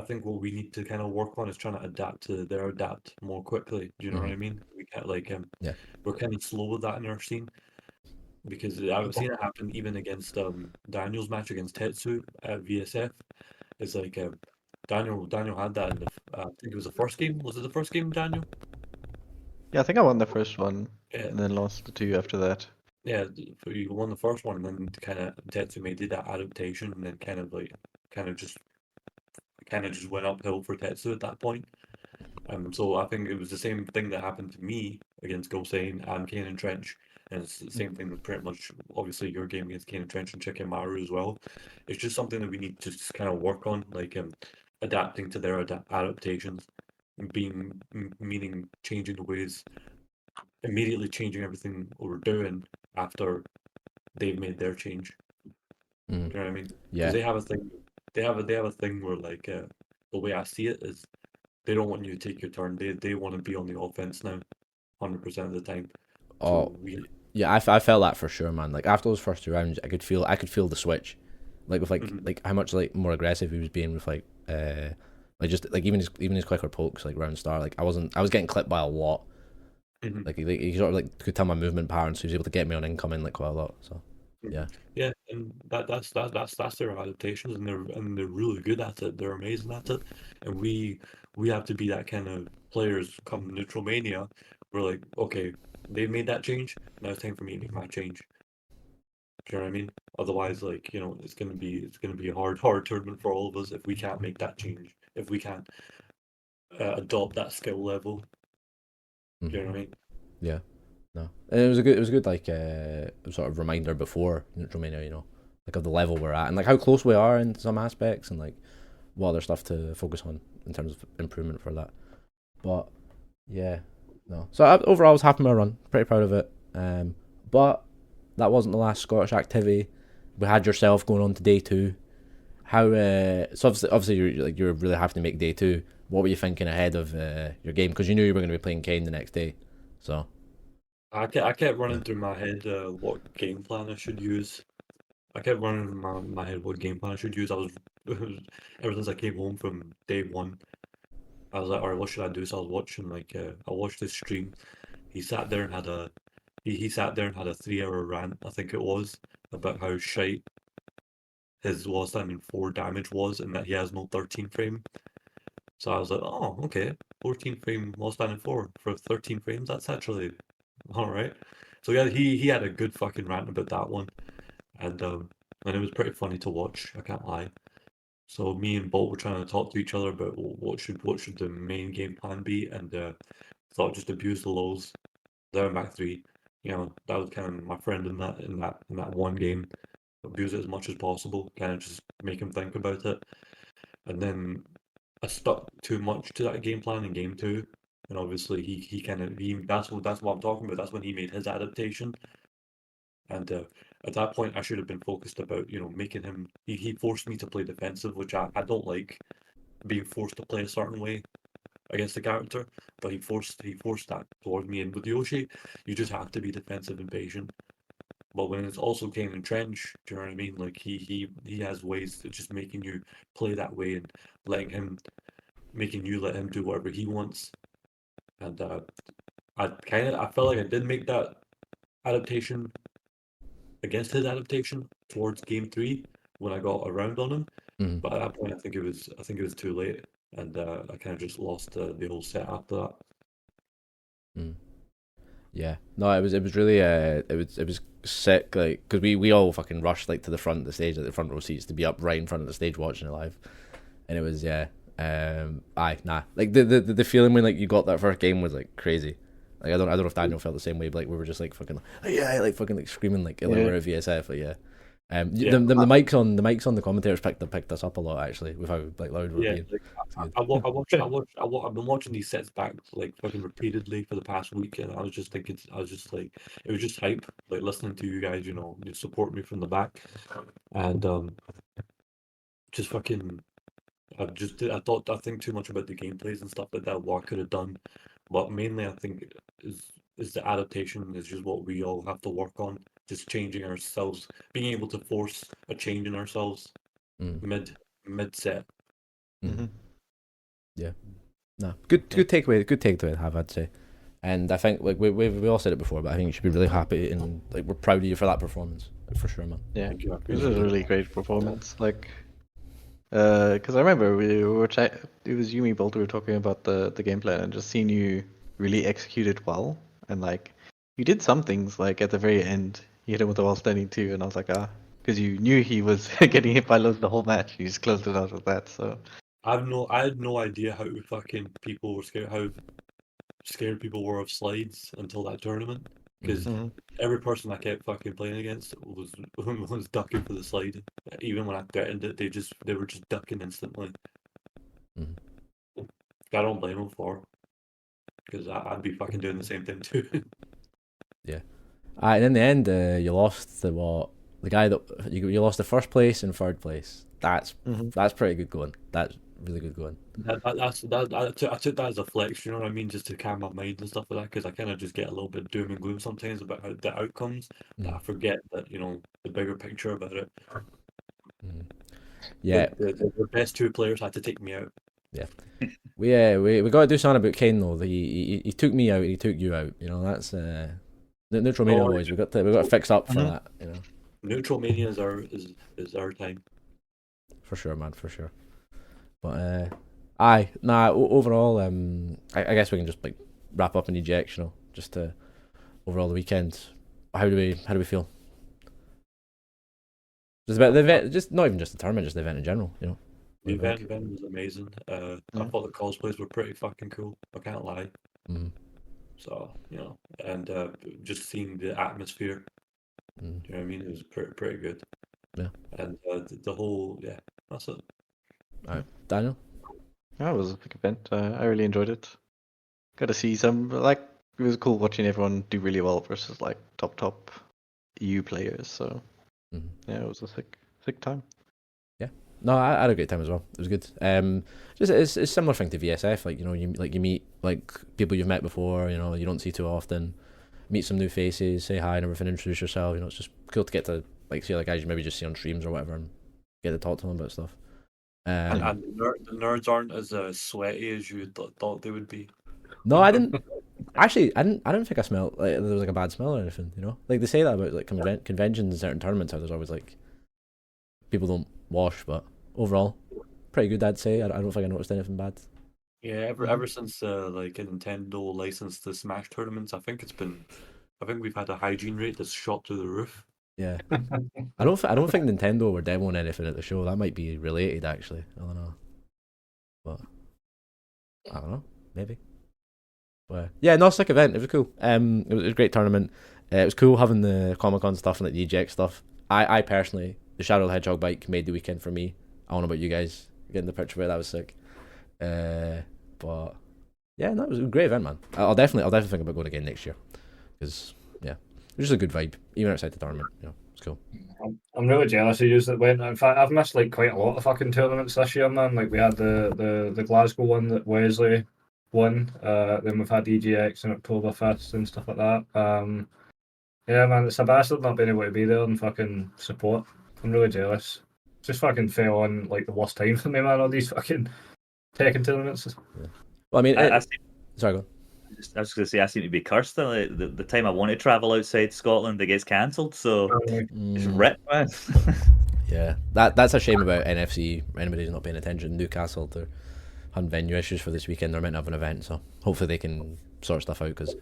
think what we need to kind of work on is trying to adapt more quickly. Do you know what I mean? We can't like Yeah. we're kind of slow with that in our scene because I've seen it happen even against Daniel's match against Tetsu at VSF. It's like Daniel had that in I think it was the first game. Was it the first game, Daniel? Yeah, I think I won the first one Yeah, and then lost the two after that. yeah. You won the first one, and then kind of Tetsu did that adaptation, and then kind of just went uphill for Tetsu at that point. So I think it was the same thing that happened to me against Gosane and Kane and Trench, and it's the same thing with pretty much obviously your game against Kane and Trench and Chicken Maru as well. It's just something that we need to just kind of work on, like adapting to their adaptations, meaning changing the ways, immediately changing everything we're doing after they've made their change. You know what I mean? Yeah. Because they have a thing. They have a thing where like the way I see it is they don't want you to take your turn. They want to be on the offense now, 100% of the time. Oh, So yeah, I felt that for sure, man. Like after those first two rounds, I could feel the switch, like with like how much like more aggressive he was being with like just like even his quicker pokes like round start. Like I was getting clipped by a lot. Like he sort of like could tell my movement patterns, so he was able to get me on incoming like quite a lot. So yeah. Yeah, and that's their adaptations, and they're really good at it. They're amazing at it, and we have to be that kind of players come Neutral Mania. We're like, okay, they made that change. Now it's time for me to make my change. Do you know what I mean? Otherwise, like it's gonna be a hard tournament for all of us if we can't make that change. If we can't adopt that skill level. Do you know what I mean? Yeah. No, and it was a good like sort of reminder before Neutral Mania, like of the level we're at and like how close we are in some aspects and like what other stuff to focus on in terms of improvement for that. But yeah, no. So overall, I was happy with my run, pretty proud of it. But that wasn't the last Scottish activity. We had yourself going on to day 2. How so obviously you're really happy to make day 2. What were you thinking ahead of your game? Because you knew you were going to be playing Kane the next day, so. I kept running through my head what game plan I should use. I kept running in my head what game plan I should use. I was ever since I came home from day 1, I was like, alright, what should I do? So I was watching I watched this stream. He sat there and had a 3-hour rant, I think it was, about how shite his wall standing 4 damage was and that he has no 13 frame. So I was like, oh, okay, 14 frame wall standing 4 for 13 frames. That's actually alright. So yeah, he had a good fucking rant about that one, and it was pretty funny to watch. I can't lie. So me and Bolt were trying to talk to each other about what should the main game plan be, and thought just abuse the lows. Down back 3, that was kind of my friend in that one game. Abuse it as much as possible, kind of just make him think about it, and then I stuck too much to that game plan in game 2. And obviously that's what I'm talking about. That's when he made his adaptation. And at that point, I should have been focused about, making him. He forced me to play defensive, which I don't like, being forced to play a certain way against the character. But he forced that towards me. And with Yoshi, you just have to be defensive and patient. But when it's also Kane and Trench, do you know what I mean? Like he has ways of just making you play that way and making you let him do whatever he wants. And I felt like I did make that adaptation against his adaptation towards game 3 when I got around on him. But at that point, I think it was too late, and I kind of just lost the whole set after that. Yeah, no, it was really it was sick, like because we all fucking rushed like to the front of the stage, like the front row seats, to be up right in front of the stage watching it live, and it was like the feeling when like you got that first game was like crazy. Like I don't know if Daniel felt the same way, but like we were just like fucking like fucking like screaming like we're at VSF, like yeah. The mics on the commentators picked us up a lot actually with how like loud we're being. I've been watching these sets back like fucking repeatedly for the past week, and I was just like it was just hype, like listening to you guys, you support me from the back, and just fucking I think too much about the gameplays and stuff like that. What I could have done, but mainly I think is the adaptation is just what we all have to work on. Just changing ourselves, being able to force a change in ourselves mid set. Mm-hmm. Yeah, no, good takeaway. Good takeaway to have, I'd say. And I think like we all said it before, but I think you should be really happy and like we're proud of you for that performance, for sure, man. Yeah, Thank you, I it was appreciate a it. really great performance. Like, because I remember we were it was you, me, Bolt. We were talking about the game plan and just seeing you really execute it well. And like, you did some things like at the very end, you hit him with the wall standing too, and I was like, because you knew he was getting hit by loads the whole match. You just closed it out with that. So I had no idea how fucking people were scared, how scared people were of slides until that tournament. Because every person I kept fucking playing against was ducking for the slide. Even when I threatened it, they were just ducking instantly. I don't blame them for it, because I'd be fucking doing the same thing too. Yeah. And in the end, you lost the guy that you lost the first place and third place. That's pretty good going. That's really good going. I took that as a flex, you know what I mean, just to calm my mind and stuff like that, because I kind of just get a little bit doom and gloom sometimes about the outcomes. That I forget that the bigger picture about it. Yeah, the best two players had to take me out. Yeah, we got to do something about Kane though. He took me out, he took you out. That's the Neutral Mania boys. We got to fix up for that. Neutral Mania is our time. For sure, man, for sure. But overall, I guess we can just like wrap up in EGX, just overall the weekend. How do we feel? Just about the event, just not even just the tournament, just the event in general, The event was amazing. I thought the cosplays were pretty fucking cool. I can't lie. So and just seeing the atmosphere, you know what I mean? It was pretty good. Yeah. And the whole that's it. All right, Daniel. Yeah, it was a big event. I really enjoyed it. Got to see some it was cool watching everyone do really well versus like top EU players. So yeah, it was a sick time. No, I had a great time as well. It was good. Just it's a similar thing to VSF. Like you meet like people you've met before. You don't see too often. Meet some new faces, say hi and everything. Introduce yourself. It's just cool to get to like see other guys you maybe just see on streams or whatever, and get to talk to them about stuff. And the nerds aren't as sweaty as you thought they would be. No, I didn't. Actually, I didn't think I smelled like there was like a bad smell or anything. Like they say that about like conventions and certain tournaments. How there's always like people don't wash, but overall, pretty good. I'd say. I don't think I noticed anything bad. Yeah, ever since like Nintendo licensed the Smash tournaments, I think we've had a hygiene rate that's shot through the roof. Yeah, I don't think Nintendo were demoing anything at the show. That might be related, actually. I don't know, but I don't know, maybe. But yeah, no, sick event. It was cool. It was a great tournament. It was cool having the Comic-Con stuff and like the EGX stuff. I personally, the Shadow the Hedgehog bike made the weekend for me. I don't know about you guys. Getting the picture of it, that was sick. But yeah, no, it was a great event, man. I'll definitely think about going again next year, because yeah, it was just a good vibe, even outside the tournament. It's cool. I'm really jealous of you that went. In fact, I've missed like quite a lot of fucking tournaments this year, man. Like we had the Glasgow one that Wesley won. Then we've had EGX and Oktoberfist and stuff like that. Yeah, man, it's a bastard not being able to be there and fucking support. I'm really jealous. Just fucking fell on like the worst time for me, man. All these fucking Tekken tournaments. Yeah. Well, I mean, sorry, go on. I was going to say, I seem to be cursed. The time I want to travel outside Scotland, it gets cancelled. So it's ripped, man. Yeah, that's a shame about NFC. Anybody who's not paying attention, Newcastle, they're having venue issues for this weekend. They're meant to have an event, so hopefully they can sort stuff out. Because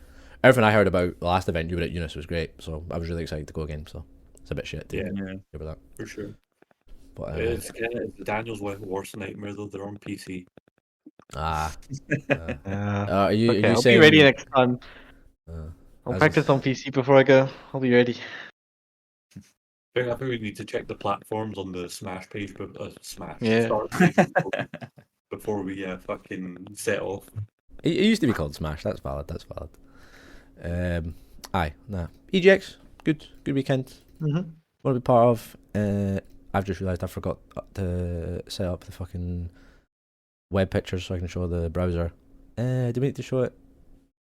everything I heard about the last event you were at Eunice was great, so I was really excited to go again. So it's a bit shit. Yeah, about that for sure. But it's Daniel's worst nightmare though. They're on PC. Are okay, you I'll saying, be ready next time. I'll as practice on PC before I go. I'll be ready. I think we need to check the platforms on the Smash page, start page before we fucking set off. It used to be called Smash. That's valid. EGX, good weekend. Want to be part of. I've just realised I forgot to set up the fucking web pictures so I can show the browser. Do we need to show it?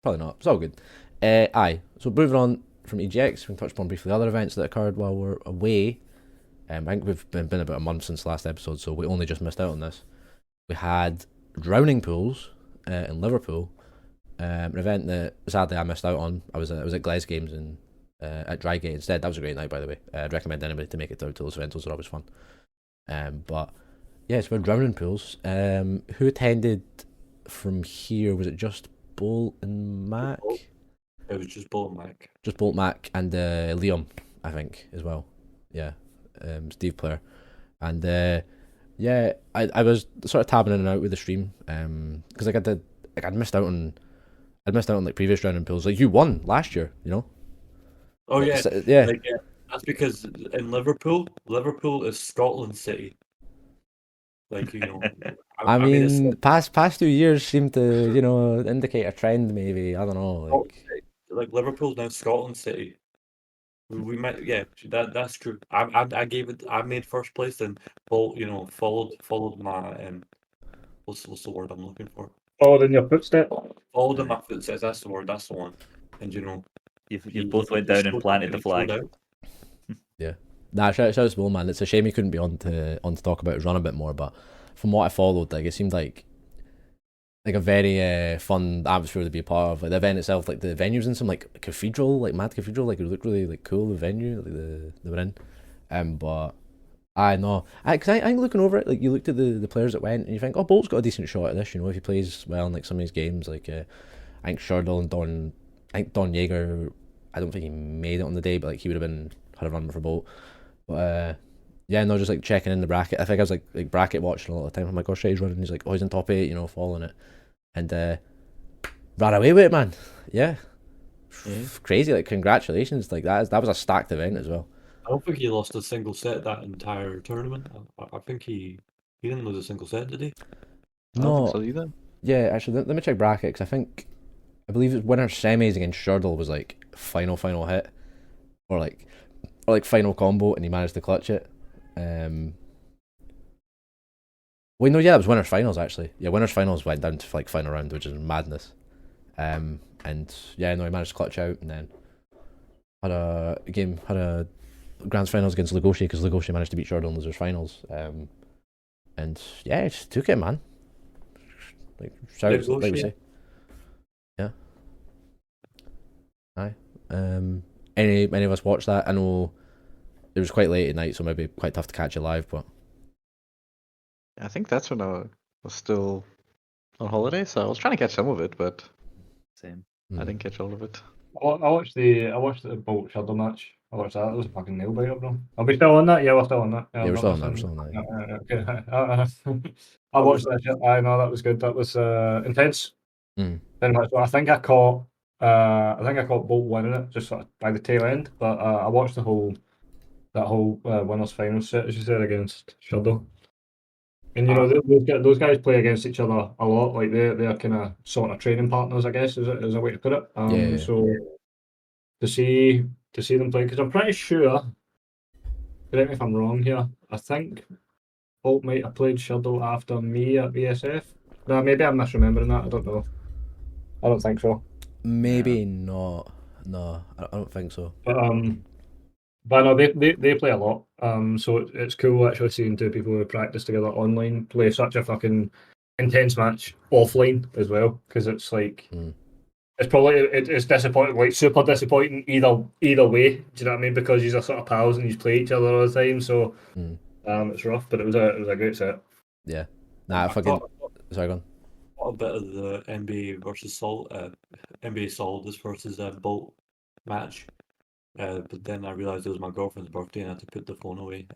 Probably not. It's all good. Aye. So moving on from EGX, we can touch upon briefly the other events that occurred while we're away. I think we've been about a month since the last episode, so we only just missed out on this. We had drowning pools in Liverpool, an event that sadly I missed out on. I was at Gles Games at Drygate instead. That was a great night, by the way. I'd recommend anybody to make it out to those events. Those are always fun. But yeah, it's about drowning pools. Who attended from here? Was it just Bolt and Mac? It was just Bolt and Mac. Just Bolt, Mac, and Liam, I think, as well. Yeah, Steve Player. And yeah, I was sort of tabbing in and out with the stream because I'd missed out on like previous drowning pools. Like you won last year, you know. Oh yeah, yeah. Like, yeah. That's because in Liverpool is Scotland City. Like, you know, I mean past 2 years seem to, you know, indicate a trend. Maybe I don't know. Like Liverpool's now Scotland City. We might, yeah, that's true. I gave it. I made first place, and Bolt, you know, followed my what's the word I'm looking for? Followed in your footsteps. Followed in my footsteps. That's the word. That's the one. And you know, you both went down and planted the flag. Yeah. Nah, shout out to Bull, man. It's a shame he couldn't be on to talk about his run a bit more, but from what I followed, like it seemed like a very fun atmosphere to be a part of. Like the event itself, like the venue's in some like cathedral, like mad cathedral, like it looked really like cool, the venue like they were in. But I know, because I think looking over it, like you looked at the players that went and you think, oh, Bolt's got a decent shot at this, you know, if he plays well in like some of his games, like I think Shurdle and I think Don Yeager, I don't think he made it on the day, but like he would have had a run for Bolt. But yeah, no, just like checking in the bracket. I think I was like bracket watching a lot of the time. I'm like, oh shit, he's running. He's like, oh, he's in top 8, you know, following it, and ran away with it, man. Yeah, crazy. Like, congratulations. Like that was a stacked event as well. I don't think he lost a single set that entire tournament. I think he didn't lose a single set, did he? I don't think so either. Yeah, actually, let me check bracket because I believe it's winner semis against Shurdle was like final hit, or like final combo, and he managed to clutch it. Wait, no, yeah, it was winners finals actually. Yeah, winners finals went down to like final round, which is madness. And yeah, no, he managed to clutch out, and then had a grand finals against Legoshi because Legoshi managed to beat Shurdle in losers finals. And yeah, just took it, man. Like shout out, like we say. Yeah. Aye. Any of us watched that? I know it was quite late at night, so maybe quite tough to catch it live, but I think that's when I was still on holiday, so I was trying to catch some of it, but same. I didn't catch all of it. I watched the Bolt Shurdle match. I watched that. It was a fucking nail biter, bro. Are we still on that? Yeah, we're still on that. Yeah, we're still on that. Yeah. Okay. I watched that shit. I know that was good. That was intense. Very much so. I think I caught Bolt winning it just sort of by the tail end, but I watched that whole winners finals set, as you said, against Shurdle. And you know those guys play against each other a lot. Like they're kind of sort of training partners, I guess, is a way to put it. Yeah. So to see them play, because I'm pretty sure. Correct me if I'm wrong here. I think Bolt might have played Shurdle after me at BSF. No, maybe I'm misremembering that. I don't know. I don't think so. Maybe not. No, I don't think so. But no, they play a lot. So it's cool actually seeing two people who practice together online play such a fucking intense match offline as well, because it's like it's probably it's disappointing, like super disappointing either way. Do you know what I mean? Because you're sort of pals and you play each other all the time. So it's rough, but it was a great set. Yeah. Nah, sorry, go on. A bit of the NBA versus NBA Solidus versus Bolt match. But then I realised it was my girlfriend's birthday and I had to put the phone away.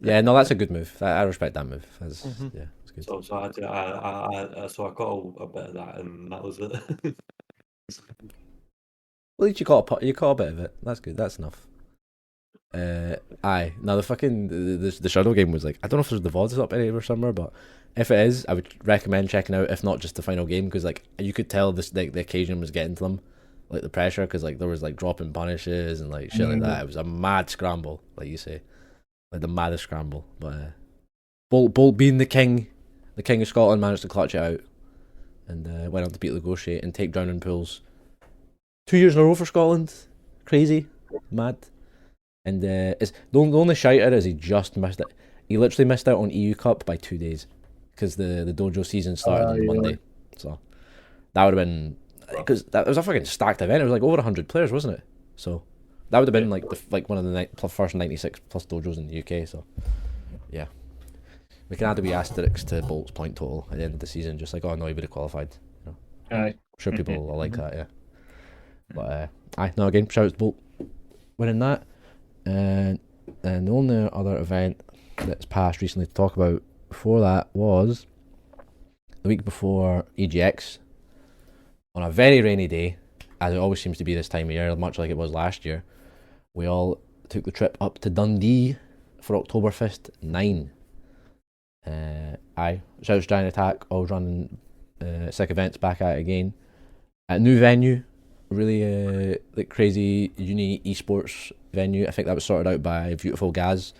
Yeah, no, that's a good move. I respect that move. Yeah, it's good. So I had to, so I got a bit of that, and that was it. Well, at least you caught a bit of it. That's good. That's enough. Aye. Now the fucking the Shadow game was like, I don't know if there's the VODs up anywhere somewhere, but if it is, I would recommend checking out. If not, just the final game, because like you could tell this the occasion was getting to them. Like the pressure, because like there was like dropping punishes and like shit like that. It was a mad scramble, like you say, like the maddest scramble. But Bolt being the king of Scotland, managed to clutch it out, and went on to beat Negotiate and take down in pools 2 years in a row for Scotland. Crazy, mad. And it's the only shiter is he just missed it. He literally missed out on EU Cup by 2 days because the dojo season started on Monday. So that would have been, because that was a fucking stacked event. It was like over 100 players, wasn't it? So that would have been like one of the first 96 plus dojos in the UK. So yeah, we can add a wee asterisk to Bolt's point total at the end of the season. Just like, oh no, he would have qualified. You know? Aye. I'm sure people will like that. Yeah. But again, shout out to Bolt winning that. And the only other event that's passed recently to talk about before that was the week before EGX, on a very rainy day, as it always seems to be this time of year, much like it was last year. We all took the trip up to Dundee for Oktoberfist 9. Shout out to Giant Attack, always running sick events back at it again. At a new venue, really like crazy uni esports venue. I think that was sorted out by Beautiful Gaz,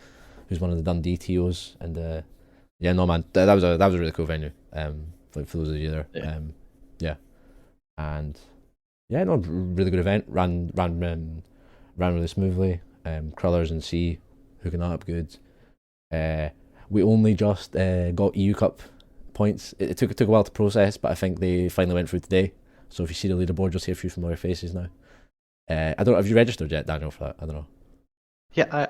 who's one of the Dundee TOs, and yeah, no man, that was a really cool venue. For those of you there, yeah, and yeah, no, really good event. Ran really smoothly. Crullers and C hooking that up good. We only just got EU Cup points. It took a while to process, but I think they finally went through today. So if you see the leaderboard, you'll see a few familiar faces now. I don't know, have you registered yet, Daniel, for that? I don't know. Yeah,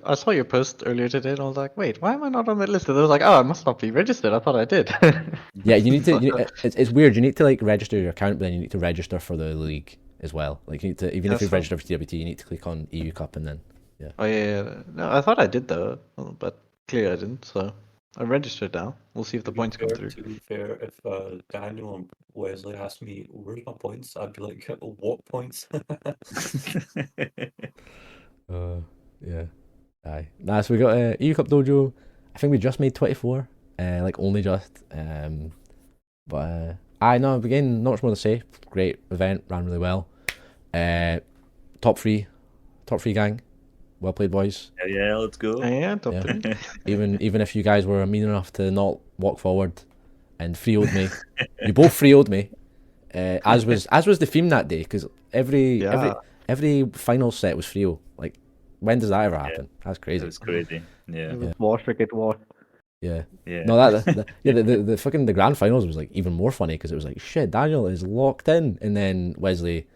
I saw your post earlier today, and I was like, wait, why am I not on that list? And I was like, oh, I must not be registered. I thought I did. Yeah, you need to. It's weird. You need to like register your account, but then you need to register for the league as well. Like you need to, even if you've registered for TWT, you need to click on EU Cup and then yeah. Oh yeah. No, I thought I did though, but clearly I didn't. So I registered now. We'll see if the points come through. To be fair, if Daniel and Wesley asked me, where's my points? I'd be like, what points? Yeah. Aye. Nah, so we got EU Cup Dojo. I think we just made 24. Like only just. But again, not much more to say. Great event, ran really well. Top three gang. Well played, boys. Yeah, let's go. Yeah, top three. Even if you guys were mean enough to not walk forward and freeoed me, you both freeoed me. As was the theme that day, because every final set was freo. Like, when does that ever happen? That's crazy. It was crazy. Yeah. Wash, cricket, wash. Yeah. Yeah. No, the fucking the grand finals was like even more funny because it was like, shit, Daniel is locked in, and then Wesley,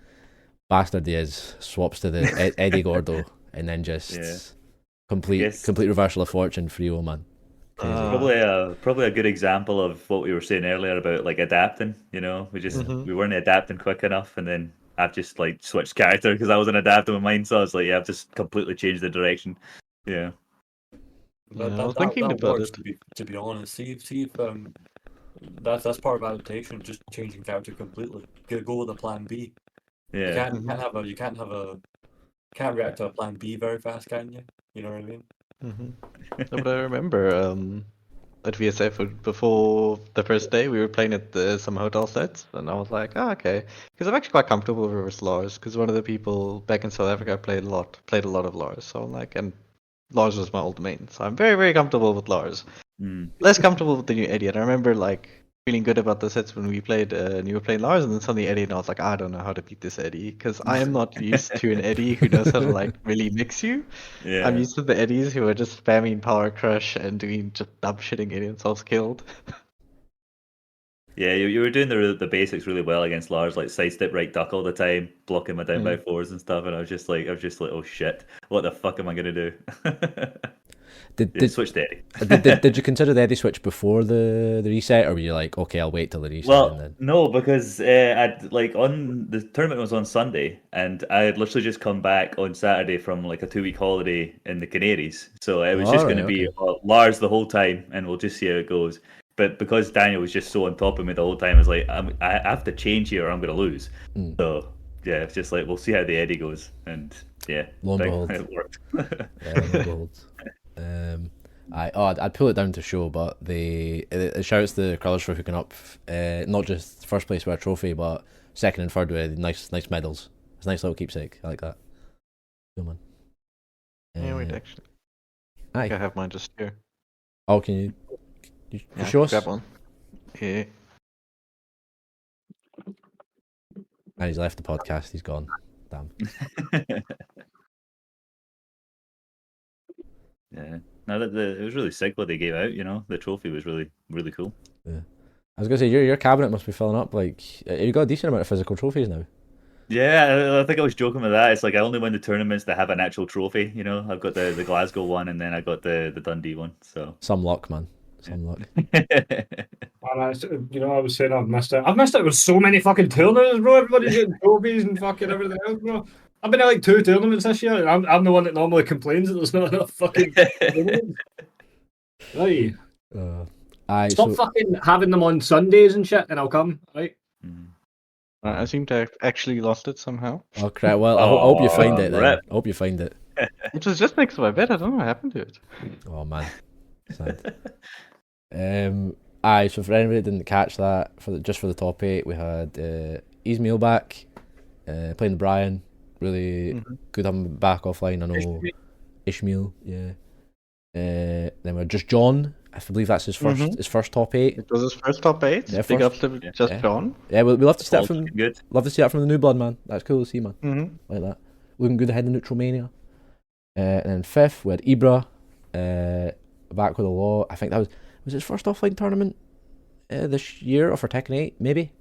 bastard he is, swaps to the Eddie Gordo, and then just complete reversal of fortune for you, man. Probably a good example of what we were saying earlier about like adapting. You know, we weren't adapting quick enough, and then I've just like switched character because I wasn't adapting with mine, so I was like, yeah, I've just completely changed the direction. Yeah. I was thinking about it. To be honest, see if that's part of adaptation, just changing character completely. Go with a plan B. Yeah. You can't react to a plan B very fast, can you? You know what I mean? No, but I remember at VSF before the first day we were playing at some hotel sets, and I was like, okay, because I'm actually quite comfortable with Lars, because one of the people back in South Africa played a lot of Lars, so I'm like, and Lars was my old main, so I'm very, very comfortable with Lars. Less comfortable with the new Eddie, and I remember like feeling good about the sets when we played and you were playing Lars, and then suddenly Eddie, and I was like, I don't know how to beat this Eddie, because I am not used to an Eddie who knows how to like really mix you. Yeah. I'm used to the Eddies who are just spamming power crush and doing just dumb shitting getting themselves killed. Yeah, you were doing the basics really well against Lars, like sidestep right duck all the time, blocking my down by fours and stuff, and I was just like, oh shit, what the fuck am I gonna do? Did switch to Eddie. Did you consider the Eddie switch before the reset, or were you like, okay, I'll wait till the reset? Well, and then... no, because I'd like on the tournament was on Sunday, and I had literally just come back on Saturday from like a 2-week holiday in the Canaries, so it was just going to be Lars the whole time, and we'll just see how it goes. But because Daniel was just so on top of me the whole time, I was like, I have to change here or I'm going to lose. So yeah, it's just like, we'll see how the Eddie goes, and yeah, lo and behold, it worked. I'd pull it down to show, but it shouts the Crullers for hooking up, not just first place with a trophy, but second and third with nice medals. It's a nice little keepsake. I like that. Cool, man. Yeah, wait, actually. I think I have mine just here. Oh, can you Yeah, show us? grab one. Yeah. And he's left the podcast. He's gone. Damn. Yeah. No, it was really sick what they gave out. You know, the trophy was really, really cool. Yeah. I was gonna say your cabinet must be filling up. Like, you got a decent amount of physical trophies now. Yeah, I think I was joking with that. It's like I only win the tournaments that have an actual trophy. You know, I've got the Glasgow one, and then I got the Dundee one. So Some luck, man. Some luck. And I was saying I've missed it. I've missed it with so many fucking tournaments, bro. Everybody's getting trophies and fucking everything else, bro. I've been at like 2 tournaments this year. And I'm the one that normally complains that there's not enough fucking tournaments. Right. Stop fucking having them on Sundays and shit, and I'll come. Right. I seem to have actually lost it somehow. Oh crap! Well, I hope you find it. Then. I hope you find it. It was just next to my bed. I don't know what happened to it. Oh man, sad. So for anybody that didn't catch that, just for the top 8, we had Ismail back, playing the Brian. Really good having him back offline. I know Ishmael, yeah. Then we're just John. I believe that's his first top 8. It was his first top 8. Yeah, Big up to just John. Yeah, we love to see that from good. Love to see that from the new blood, man. That's cool to see, man. Like that. Looking good ahead in Neutral Mania. And then 5th we had Ibra, back with a law. I think that was his first offline tournament this year, or for Tekken 8, maybe.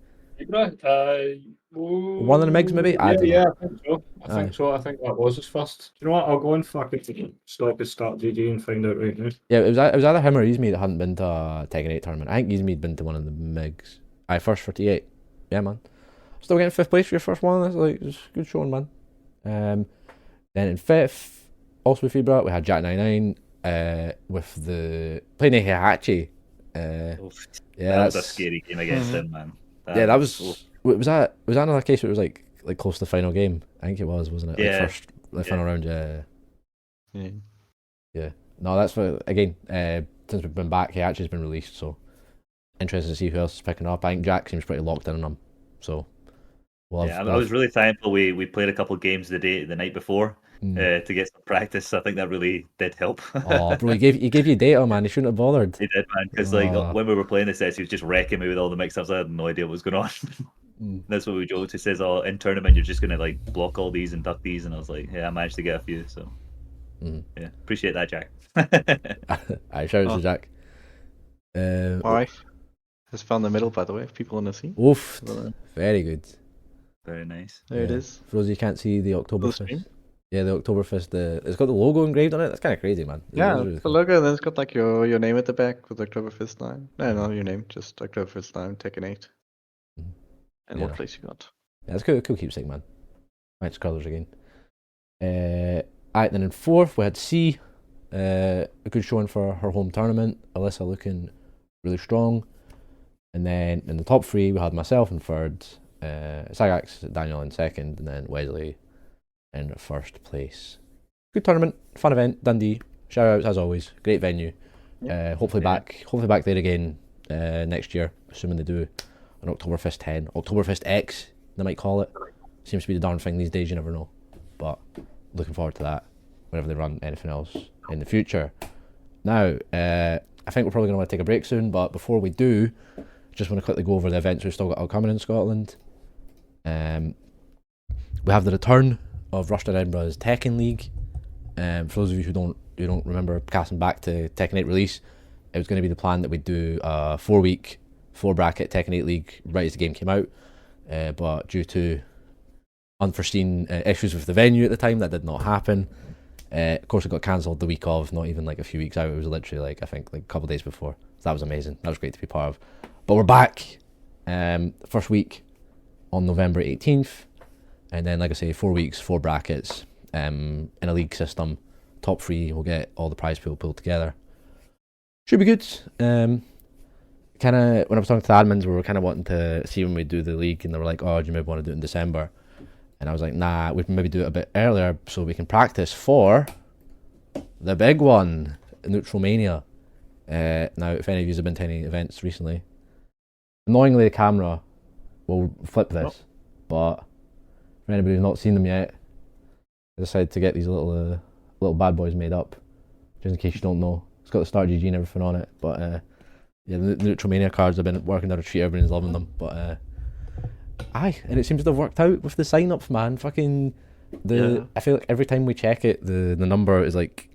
Ibra, one of the Migs, maybe. I think so. I think that was his first. Do you know what? I'll go and fucking stop his start GG and find out right now. Yeah, it was either him or Izmi that hadn't been to a Tekken 8 tournament. I think Izmi'd been to one of the Migs. First for T8. Yeah, man. Still getting 5th place for your first one. That's like it's good showing, man. Then in 5th, also with Ibra, we had Jack 99 with the playing Heihachi. That was a scary game against him, man. That was. Was that another case where it was like close to the final game? I think it was, wasn't it? Yeah. Like final round. Yeah. No, that's for again. Since we've been back, Heihachi's been released, so interested to see who else is picking up. I think Jack seems pretty locked in on him, so. I was really thankful we played a couple of games the night before to get some practice. So I think that really did help. Oh, bro, he gave you data, man. He shouldn't have bothered. He did, man. Because when we were playing the sets, he was just wrecking me with all the mix-ups. I had no idea what was going on. That's what we joked. He says, "Oh, in tournament, you're just gonna like block all these and duck these," and I was like, "Yeah, I managed to get a few." So yeah, appreciate that, Jack. Alright, shout out to Jack. My wife has found the middle, by the way. If people want to see. Oof, very good. Very nice. There it is. For those of you can't see the Oktoberfist. Yeah, the Oktoberfist. It's got the logo engraved on it. That's kind of crazy, man. Yeah, really the logo, and then it's got like your name at the back with Oktoberfist 9. No, not your name, just Oktoberfist 9, Tekken 8. And what place you got. Yeah, it's cool keepsake, man. Nice colours again. Alright, then in 4th we had C. A good showing for her home tournament. Alyssa looking really strong. And then in the top 3 we had myself in 3rd. Sagax, Daniel in 2nd, and then Wesley in 1st place. Good tournament, fun event, Dundee. Shout outs as always, great venue. Hopefully back there again next year, assuming they do an Oktoberfist 10, Oktoberfist X, they might call it. Seems to be the darn thing these days, you never know. But looking forward to that whenever they run anything else in the future. Now, I think we're probably going to want to take a break soon, but before we do, just want to quickly go over the events we've still got coming in Scotland. We have the return of Rushed Edinburgh's Tekken League. For those of you who don't remember casting back to Tekken 8 release, it was going to be the plan that we'd do a 4-week 4-bracket Tekken 8 League right as the game came out, but due to unforeseen issues with the venue at the time, that did not happen. Of course, it got cancelled the week of, not even like a few weeks out. It was literally I think a couple of days before. So that was amazing. That was great to be part of. But we're back. First week on November 18th, and then, like I say, 4 weeks, 4 brackets in a league system. Top 3 will get all the prize pool pulled together. Should be good. Kind of, when I was talking to the admins, we were kind of wanting to see when we do the league, and they were like, "Oh, do you maybe want to do it in December?" And I was like, "Nah, we'd maybe do it a bit earlier so we can practice for the big one, Neutral Mania." Now, if any of you have been to any events recently, annoyingly the camera will flip this, but for anybody who's not seen them yet, I decided to get these little bad boys made up, just in case you don't know. It's got the Star GG and everything on it. But yeah, the Neutromania cards have been working out a treat. Everyone's loving them. But aye, and it seems to have worked out with the sign-ups, man. Fucking I feel like every time we check it, the number is like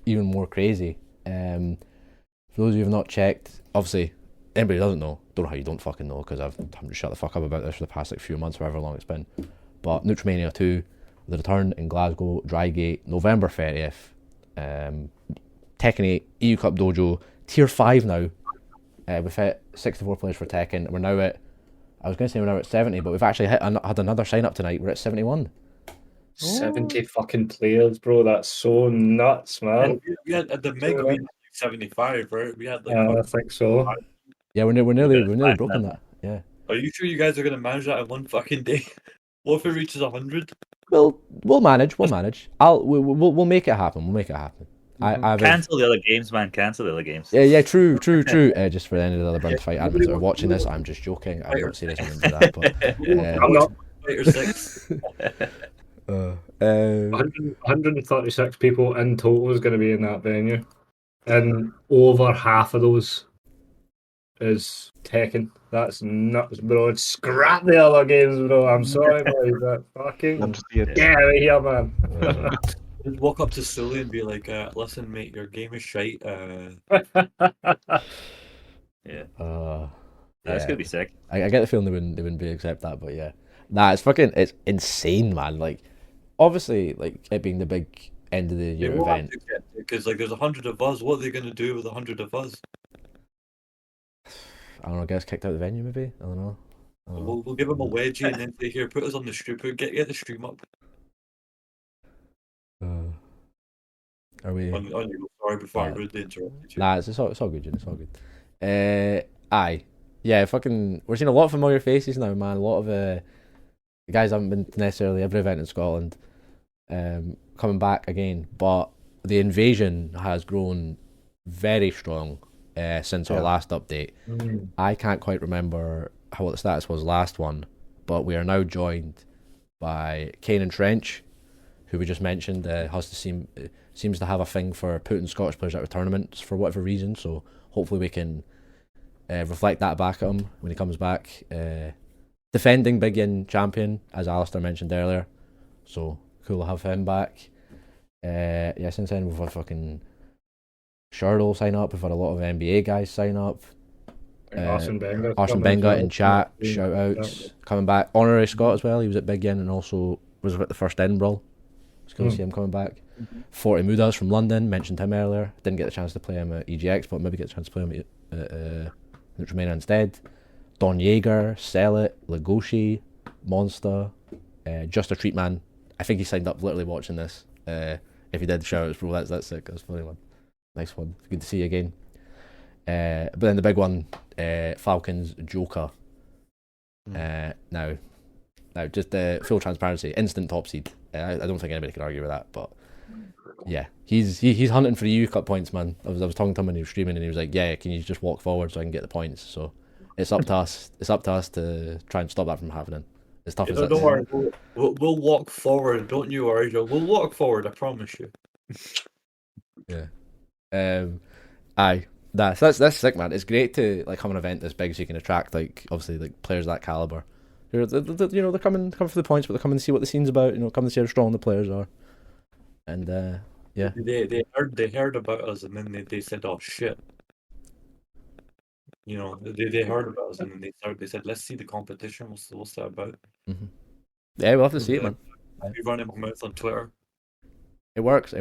even more crazy. For those of you who have not checked, obviously anybody who doesn't know, don't know how you don't fucking know, because I'm just shut the fuck up about this for the past like few months, however long it's been. But Neutromania 2, the return in Glasgow, Drygate, November 30th. Tekken EU Cup Dojo, tier 5 now. We've hit 64 players for Tekken. We're now at, I was going to say we're now at 70, but we've actually had another sign up tonight. We're at 71. 70 fucking players, bro. That's so nuts, man. We had at the mega, we had like 75, right? We had like. I think so. Yeah, we're nearly broken that. Yeah. Are you sure you guys are gonna manage that in one fucking day? What if it reaches 100? We'll manage. We'll we'll make it happen. We'll make it happen. Cancel the other games, man. Cancel the other games. Yeah, true. Just for the end of the other brand fight admins that are watching this, I'm just joking. I don't serious into that, but I'm not. Fighter 6. 136 people in total is going to be in that venue, and over half of those is Tekken. That's nuts, bro. Scrap the other games, bro. I'm sorry, boys. That fucking get out of here, man. Just walk up to Sully and be like, "Listen, mate, your game is shite." Yeah. That's gonna be sick. I get the feeling they wouldn't be accept that, but yeah. Nah, it's insane, man. Like, obviously, like it being the big end of the year event. Because like there's 100 of us. What are they gonna do with 100 of us? I don't know. Guys kicked out of the venue, maybe. I don't know. We'll give them a wedgie and then say, "Here, put us on the stream. Get the stream up." Are we? On you. Sorry, before I rudely interrupted you. Nah, it's all good, Jim. It's all good. Aye, yeah. Fucking, we're seeing a lot of familiar faces now, man. A lot of the guys haven't been to necessarily every event in Scotland, coming back again. But the invasion has grown very strong since our last update. I can't quite remember what the status was last one, but we are now joined by Kane and Trench, who we just mentioned. Seems to have a thing for putting Scottish players out of tournaments for whatever reason. So hopefully we can reflect that back at him when he comes back. Defending Big Yin champion, as Alistair mentioned earlier. So cool to have him back. Since then we've had fucking Shardle sign up. We've had a lot of NBA guys sign up. Arsene Benga in chat, shout outs. Coming back. Honorary Scott as well. He was at Big Yin and also was at the first Edinburgh. It's cool to see him coming back. 40 Mudas from London, mentioned him earlier. Didn't get the chance to play him at EGX, but maybe get the chance to play him at Neutromania instead. Don Yeager, Sell It, Legoshi, Monster, Just a Treat Man. I think he signed up literally watching this. If he did, shout outs, bro. That's sick. That's a funny one. Nice one. Good to see you again. But then the big one, Falcons Joker. Now, just full transparency, instant top seed. I don't think anybody can argue with that. But yeah, he's hunting for the EU Cup points, man. I was talking to him when he was streaming, and he was like, "Yeah, can you just walk forward so I can get the points?" So it's up to us. It's up to us to try and stop that from happening. As tough as that. Don't worry, we'll walk forward. Don't you worry, Joe. We'll walk forward. I promise you. Yeah. Aye. That's sick, man. It's great to like have an event this big so you can attract like obviously like players of that caliber. They're coming for the points, but they're coming to see what the scene's about. Come to see how strong the players are. And yeah, they heard about us and then they said, "Oh shit." They heard about us and then they said, "Let's see the competition. What's that about?" Mm-hmm. Yeah, we'll have to see it, man. I'll be running my mouth on Twitter. It works.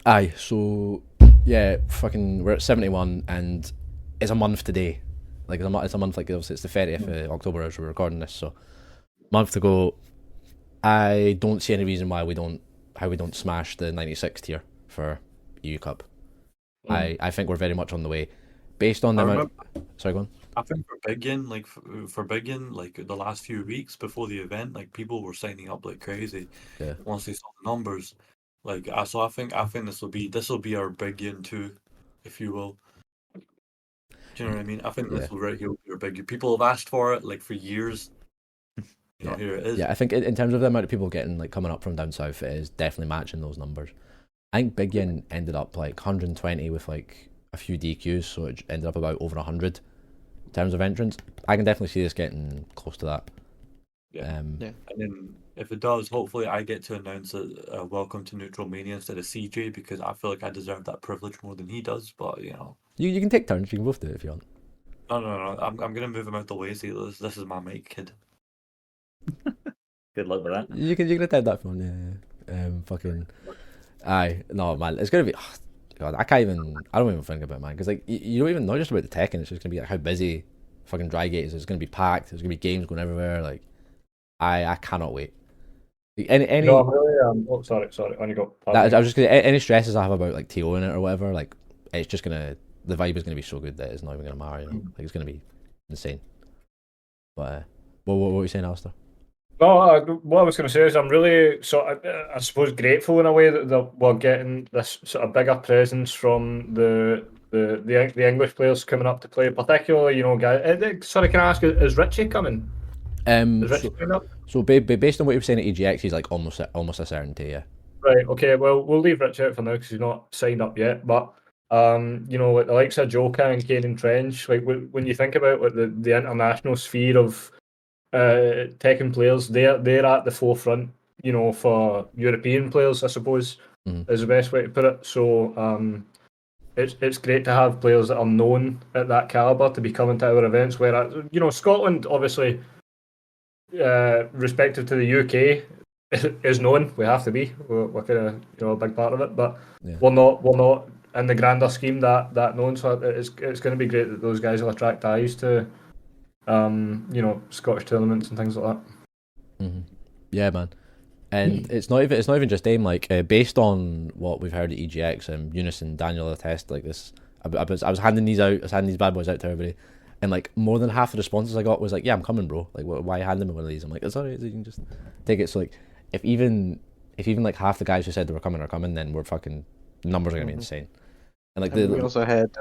Aye, so yeah, fucking we're at 71 and it's a month today. Like it's a month, like obviously it's the 30th of October as we're recording this, so month to go. I don't see any reason why we don't smash the 96 tier for EU Cup. I think we're very much on the way. Based on the amount... Sorry, go on. I think for Big Yin, like the last few weeks before the event, like people were signing up like crazy. Yeah. Once they saw the numbers. Like so I think this will be our Big Yin too, if you will. Do you know what I mean? I think this will really be our Big Yin. People have asked for it like for years. Here it is. Yeah, I think in terms of the amount of people getting like coming up from down south, it is definitely matching those numbers. I think Big Yin ended up like 120 with like a few DQs, so it ended up about over 100 in terms of entrants. I can definitely see this getting close to that. Yeah. And then if it does, hopefully I get to announce a welcome to Neutral Mania instead of CJ, because I feel like I deserve that privilege more than he does. But you know, you can take turns. You can both do it if you want. No. I'm gonna move him out the way. See, this is my mate, kid. Good luck with that. You can attend that one. Yeah. Fucking. Aye, no man, it's gonna be. Oh, God, I don't even think about it, man, because like you don't even know just about the Tekken. It's just gonna be like how busy fucking Drygate is. It's gonna be packed. There's gonna be games going everywhere. Like, I cannot wait. Any. No, I'm really. Oh, sorry. On you go. I was just gonna any stresses I have about like TO in it or whatever. Like, it's just gonna the vibe is gonna be so good that it's not even gonna matter. You know? Like, it's gonna be insane. But what were you saying, Alistair? No, what I was going to say is I'm really I suppose grateful in a way that we're getting this sort of bigger presence from the English players coming up to play, particularly guys. Sorry, can I ask? Is Richie coming? Is Richie coming up? So based on what you were saying at EGX, he's like almost a certainty, yeah. Right. Okay. Well, we'll leave Richie out for now because he's not signed up yet. But like the likes of Joka and Kane and Trench, like when you think about like the international sphere of Tekken players, they're at the forefront, for European players, I suppose, is the best way to put it. So it's great to have players that are known at that caliber to be coming to our events. Where Scotland, obviously, respective to the UK, is known. We have to be. We're kind of a big part of it, but we're not in the grander scheme that known. So it's going to be great that those guys will attract eyes to Scottish tournaments and things like that. Mm-hmm. Yeah, man. And it's not even just aim. Like, based on what we've heard at EGX, and Eunice and Daniel attest like this. I was handing these bad boys out to everybody, and like more than half the responses I got was like, "Yeah, I'm coming, bro. Like, why are you handing me one of these?" I'm like, "It's alright. You can just take it." So like, if even like half the guys who said they were coming are coming, then we're fucking numbers are gonna be insane. And like we also had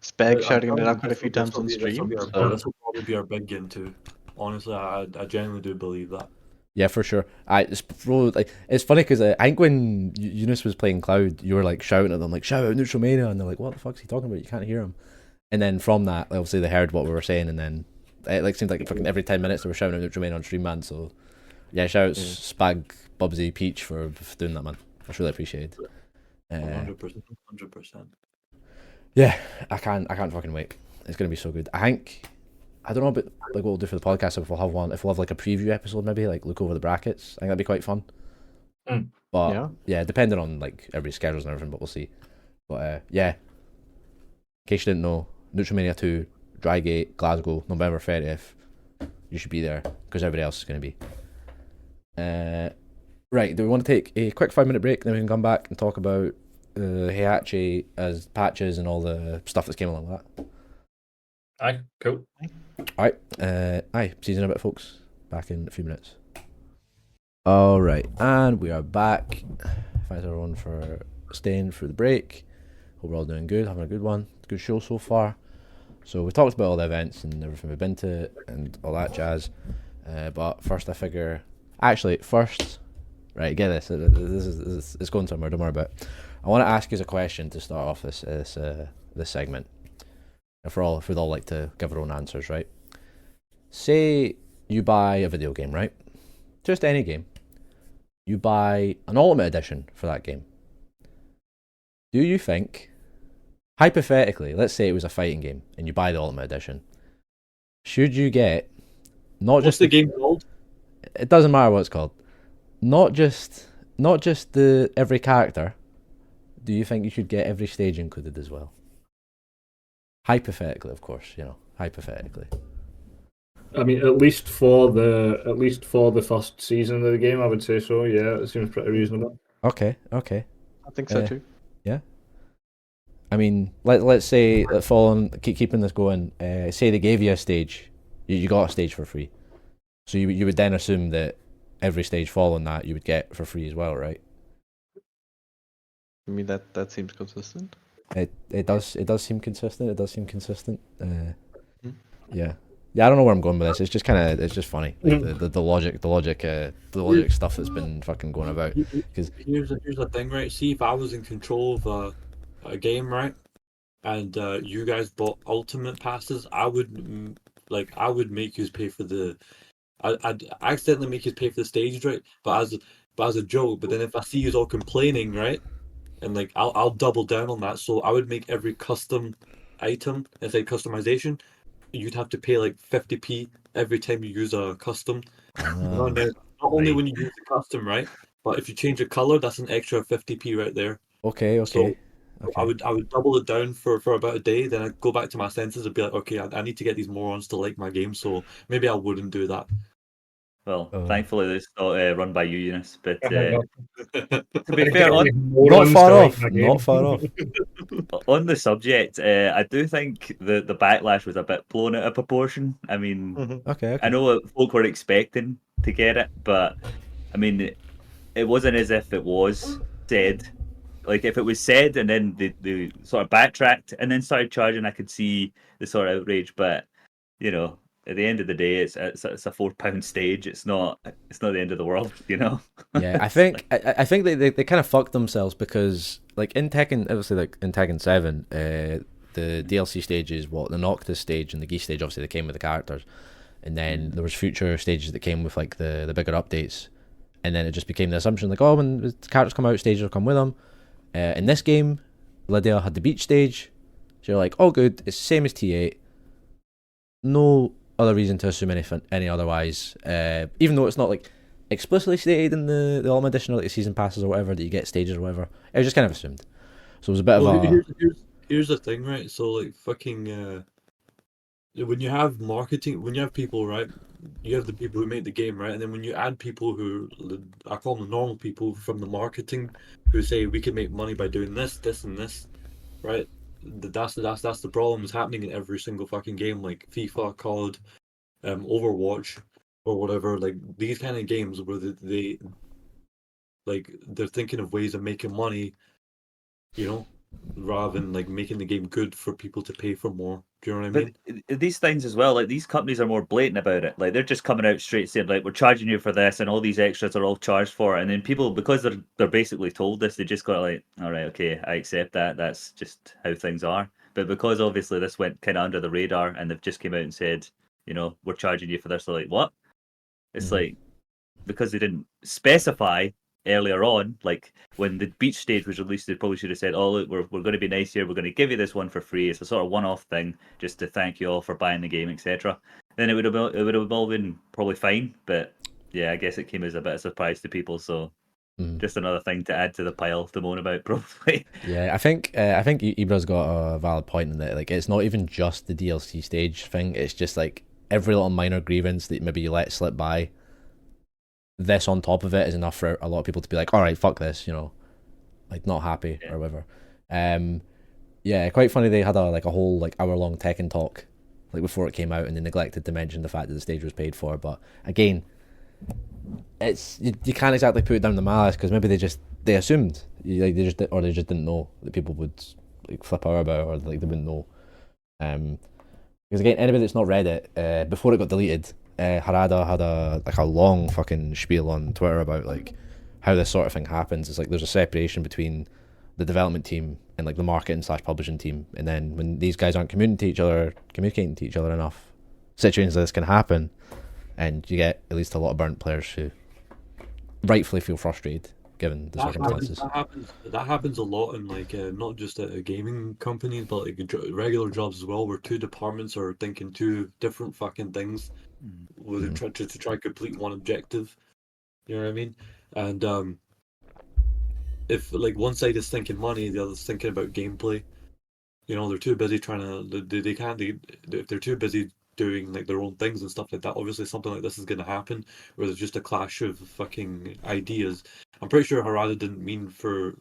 Spag shouting it out quite a few times on stream. This will probably be our big game too. Honestly, I genuinely do believe that. Yeah, for sure. It's funny because I think when Eunice was playing Cloud, you were like shouting at them, like, "Shout out Neutral Mania," and they're like, "What the fuck's he talking about? You can't hear him." And then from that, obviously they heard what we were saying, and then it like seemed like fucking every 10 minutes they were shouting out Neutral Mania on stream, man. So yeah, shout out Spag, Bubsy, Peach for doing that, man. That's really appreciated. 100%. Yeah, I can't fucking wait. It's gonna be so good. I don't know about like what we'll do for the podcast, if we'll have like a preview episode, maybe like look over the brackets. I think that'd be quite fun. But yeah, depending on like everybody's schedules and everything, but we'll see. But yeah, in case you didn't know, Neutral Mania 2, Drygate, Glasgow, November 30th. You should be there because everybody else is going to be. Right, do we want to take a quick 5-minute break, then we can come back and talk about Heihachi as patches and all the stuff that came along with that? Aye, cool. Alright, see you in a bit, folks. Back in a few minutes. Alright, and we are back. Thanks everyone for staying through the break. Hope we're all doing good, having a good one. Good show so far. So we talked about all the events and everything we've been to and all that jazz. But first I figure... Actually, right, get this. It's going somewhere, don't worry about it. I want to ask you a question to start off this segment. If we'd all like to give our own answers, right? Say you buy a video game, right? Just any game. You buy an Ultimate Edition for that game. Do you think, hypothetically, let's say it was a fighting game and you buy the Ultimate Edition, should you get What's the game called? It doesn't matter what it's called. Not just the every character. Do you think you should get every stage included as well? Hypothetically, of course, hypothetically. I mean, at least for the first season of the game, I would say so. Yeah, it seems pretty reasonable. Okay. I think so too. Yeah. I mean, let's say that following, keeping this going. Say they gave you a stage, you got a stage for free, so you would then assume that every stage following that you would get for free as well, right? I mean that seems consistent. It does seem consistent. Yeah. Yeah, I don't know where I'm going with this. It's just kind of, it's just funny, like the logic stuff that's been fucking going about. Because here's the thing, right? See, if I was in control of a game, right, and you guys bought ultimate passes, I would I would make you pay for the. I'd accidentally make you pay for the stages, right? But as a joke. But then if I see you all complaining, right, and like I'll double down on that. So I would make every custom item, and say customization, you'd have to pay like 50p every time you use a custom. Not only when you use the custom, right? But if you change the color, that's an extra 50p right there. okay. So I would double it down for about a day, then I'd go back to my senses and be like, okay, I need to get these morons to like my game, so maybe I wouldn't do that. Well, thankfully it's not run by you, Eunice. But to be fair, not far off. Not far off. On the subject, I do think the backlash was a bit blown out of proportion. I mean, Okay. I know folk were expecting to get it, but I mean, it wasn't as if it was said. Like, if it was said and then they sort of backtracked and then started charging, I could see the sort of outrage. But, you know, at the end of the day, it's a £4 stage. It's not the end of the world, you know. Yeah, I think they kind of fucked themselves because, like, in Tekken, obviously, like in Tekken 7, the DLC stages, the Noctis stage and the Geese stage, obviously they came with the characters, and then there was future stages that came with like the bigger updates, and then it just became the assumption like, oh, when the characters come out, stages will come with them. In this game, Lydia had the beach stage, so you're like, oh good, it's the same as T8. No other reason to assume any otherwise, even though it's not like explicitly stated in the Ultimate Edition or like the season passes or whatever that you get stages or whatever. It was just kind of assumed. So it was a bit of a... Here's the thing, right? So like fucking when you have marketing, when you have people, right, you have the people who make the game, right, and then when you add people who, I call them the normal people from the marketing, who say we can make money by doing this, and this, right? That's the problem is happening in every single fucking game, like FIFA, COD, Overwatch, or whatever. Like these kind of games where they're thinking of ways of making money, you know, rather than like making the game good for people to pay for more. Do you know what I mean? These things as well, like these companies are more blatant about it. Like they're just coming out straight saying like, we're charging you for this, and all these extras are all charged for. And then people, because they're basically told this, they just got like, all right, okay, I accept that. That's just how things are. But because obviously this went kind of under the radar, and they've just came out and said, you know, we're charging you for this. They're like, what? It's like, because they didn't specify earlier on, like when the beach stage was released, they probably should have said, oh look, we're going to be nice here, we're going to give you this one for free, it's a sort of one-off thing just to thank you all for buying the game, etc. Then it would have all been probably fine. But yeah, I guess it came as a bit of a surprise to people, so just another thing to add to the pile to moan about, probably. Yeah, I think Ibra's got a valid point in that. Like, it's not even just the DLC stage thing, it's just like every little minor grievance that maybe you let slip by, this on top of it is enough for a lot of people to be like, all right, fuck this, you know, like not happy or whatever. Yeah, quite funny. They had a whole like hour-long Tekken talk like before it came out, and they neglected to mention the fact that the stage was paid for. But again, it's you can't exactly put it down the malice, because maybe they assumed, they just didn't know that people would like flip out about it, or like they wouldn't know. Because again, anybody that's not read it, before it got deleted, Harada had a long fucking spiel on Twitter about like how this sort of thing happens. It's like there's a separation between the development team and like the marketing / publishing team, and then when these guys aren't communicating to each other enough, situations like this can happen, and you get at least a lot of burnt players who rightfully feel frustrated given the circumstances. That happens a lot in like not just at a gaming company, but like regular jobs as well, where two departments are thinking two different fucking things, where they try to complete one objective. You know what I mean? And if like one side is thinking money, the other's thinking about gameplay, you know, they're too busy trying to. If they're too busy doing like their own things and stuff like that, obviously something like this is going to happen, where there's just a clash of fucking ideas. I'm pretty sure Harada didn't mean for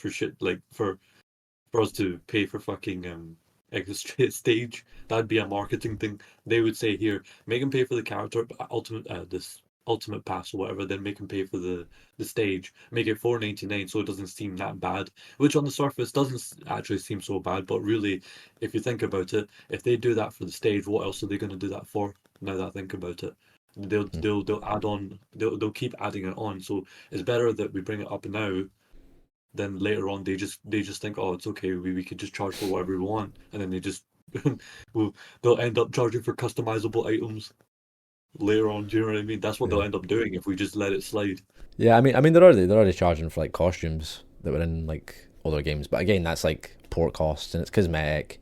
shit like for us to pay for fucking extra stage. That'd be a marketing thing. They would say, here, make him pay for the character ultimate this Ultimate Pass or whatever, then make them pay for the stage. Make it $4.99 so it doesn't seem that bad. Which on the surface doesn't actually seem so bad, but really, if you think about it, if they do that for the stage, what else are they going to do that for? Now that I think about it, they'll add on. They'll keep adding it on. So it's better that we bring it up now. Then later on, they just think, oh, it's okay. We could just charge for whatever we want, and then they just they'll end up charging for customizable items later on. Do you know what I mean? That's what they'll end up doing if we just let it slide. Yeah, I mean they're already charging for like costumes that were in like other games, but again that's like port costs and it's cosmetic,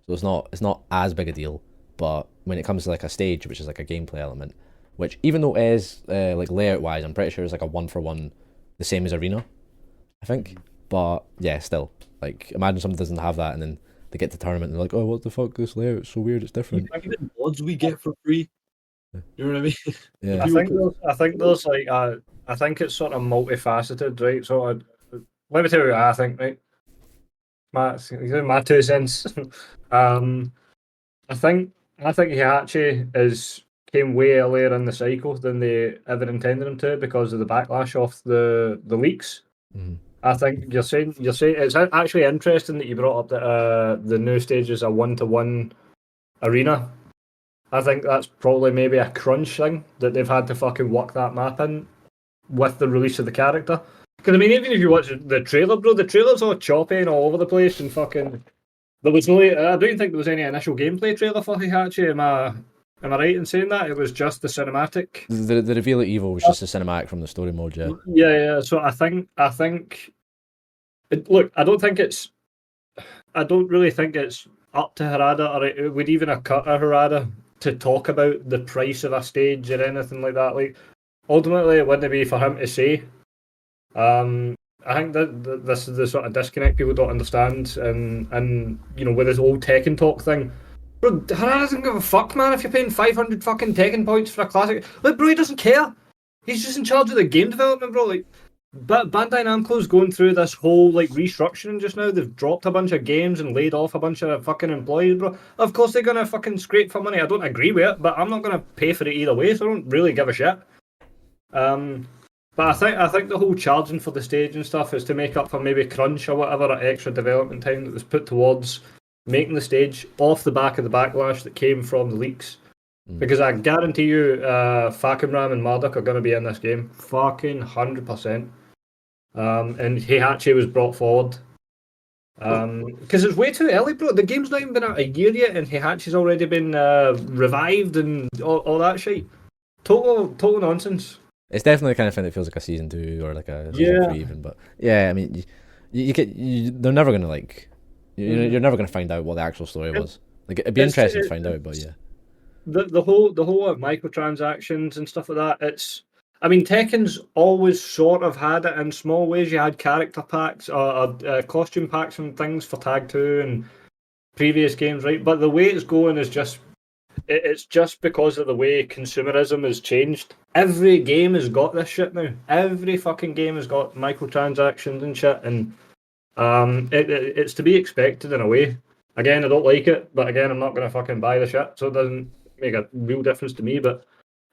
so it's not as big a deal. But when it comes to like a stage, which is like a gameplay element, which even though it is like layout wise, I'm pretty sure it's like a 1-for-1, the same as Arena, I think. But yeah, still, like imagine someone doesn't have that and then they get to tournament and they're like, oh, what the fuck, this layout's so weird, it's different. Even mods we get for free. You know what I mean? Yeah. I think there's like I think it's sort of multifaceted, right? So let me tell you what I think, right? My 2 cents. I think Heihachi came way earlier in the cycle than they ever intended him to because of the backlash of the leaks. Mm-hmm. I think you're saying it's actually interesting that you brought up that the new stage is a 1-to-1 arena. I think that's probably maybe a crunch thing that they've had to fucking work that map in with the release of the character. Because I mean, even if you watch the trailer, bro, the trailer's all choppy and all over the place and fucking. There was no. I don't think there was any initial gameplay trailer for Heihachi. Am I right in saying that? It was just the cinematic. The reveal of Evil was just a cinematic from the story mode, yeah. Yeah. So I think. Look, I don't really think it's up to Harada, or it would even occur to Harada to talk about the price of a stage or anything like that. Like, ultimately, it wouldn't be for him to say. I think that this is the sort of disconnect people don't understand, and you know, with this old Tekken talk thing. Bro, Harada doesn't give a fuck, man, if you're paying 500 fucking Tekken points for a classic. Like, bro, he doesn't care. He's just in charge of the game development, bro. Like, but Bandai Namco's going through this whole like restructuring just now. They've dropped a bunch of games and laid off a bunch of fucking employees, bro. Of course they're gonna fucking scrape for money. I don't agree with it, but I'm not gonna pay for it either way, so I don't really give a shit. But I think the whole charging for the stage and stuff is to make up for maybe crunch or whatever, or extra development time that was put towards making the stage off the back of the backlash that came from the leaks. Because I guarantee you, Fakenram and Marduk are going to be in this game, fucking 100%. And Heihachi was brought forward. Because it's way too early, bro. The game's not even been out a year yet, and Heihachi's already been revived and all that shit. Total nonsense. It's definitely the kind of thing that feels like a season 2 or like a season 3 even. But yeah, I mean, they're never gonna like. You're never gonna find out what the actual story was. Like it'd be interesting to find out, but yeah. The whole microtransactions and stuff like that. I mean, Tekken's always sort of had it in small ways. You had character packs or costume packs and things for Tag 2 and previous games, right? But the way it's going is it's just because of the way consumerism has changed. Every game has got this shit now. Every fucking game has got microtransactions and shit, and it's to be expected in a way. Again, I don't like it, but again, I'm not going to fucking buy the shit, so it doesn't make a real difference to me. But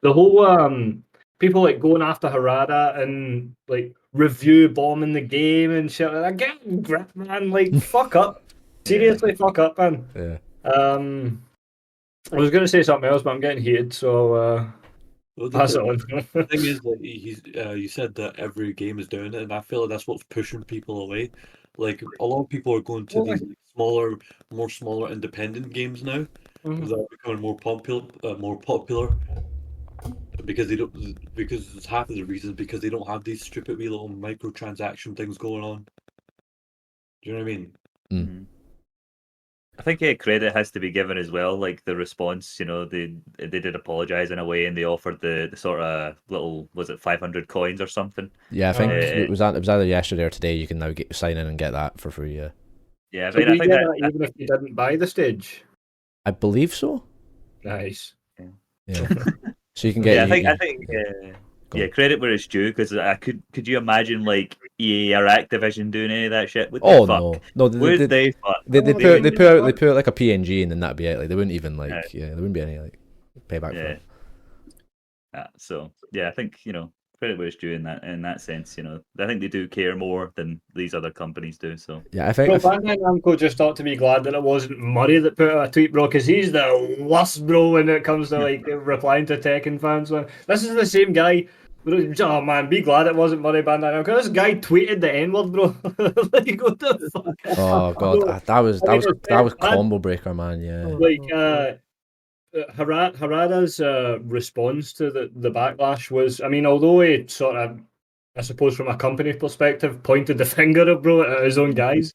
the whole people like going after Harada and like review bombing the game and shit like that, get grip, man, like fuck up. Seriously, fuck up, man. Yeah. I was going to say something else, but I'm getting heated, so pass it on. The thing is, like, you said that every game is doing it, and I feel like that's what's pushing people away. Like, a lot of people are going to these like, smaller independent games now that are becoming more popular because it's half of the reason because they don't have these stupid wee little microtransaction things going on. Do you know what I mean? Mm. I think credit has to be given as well. Like the response, you know, they did apologize in a way, and they offered the sort of little, was it 500 coins or something? Yeah, I think it was either yesterday or today. You can now sign in and get that for free. Yeah. Yeah, So I think that even if you didn't buy the stage. I believe so. Nice. Yeah. So you can get. I think. Yeah, credit where it's due, because could you imagine like EA or Activision doing any of that shit? What the fuck? No, they put out like a PNG and then that'd be it. Like they wouldn't even like, there wouldn't be any like payback for it. So yeah, I think credit where it's due in that sense. I think they do care more than these other companies do. So Yeah, I think. Bro, Bandai Namco just ought to be glad that it wasn't Murray that put out a tweet, bro, because he's the worst, bro, when it comes to like replying to Tekken fans. Man. This is the same guy. Oh man, be glad it wasn't Murray Bandai Namco. This guy tweeted the N word, bro. Like, what the fuck? Oh god, Bro, that was combo breaker, man. Yeah. like Harada's response to the backlash was, I mean, although he sort of, I suppose from a company perspective, pointed the finger at bro at his own guys,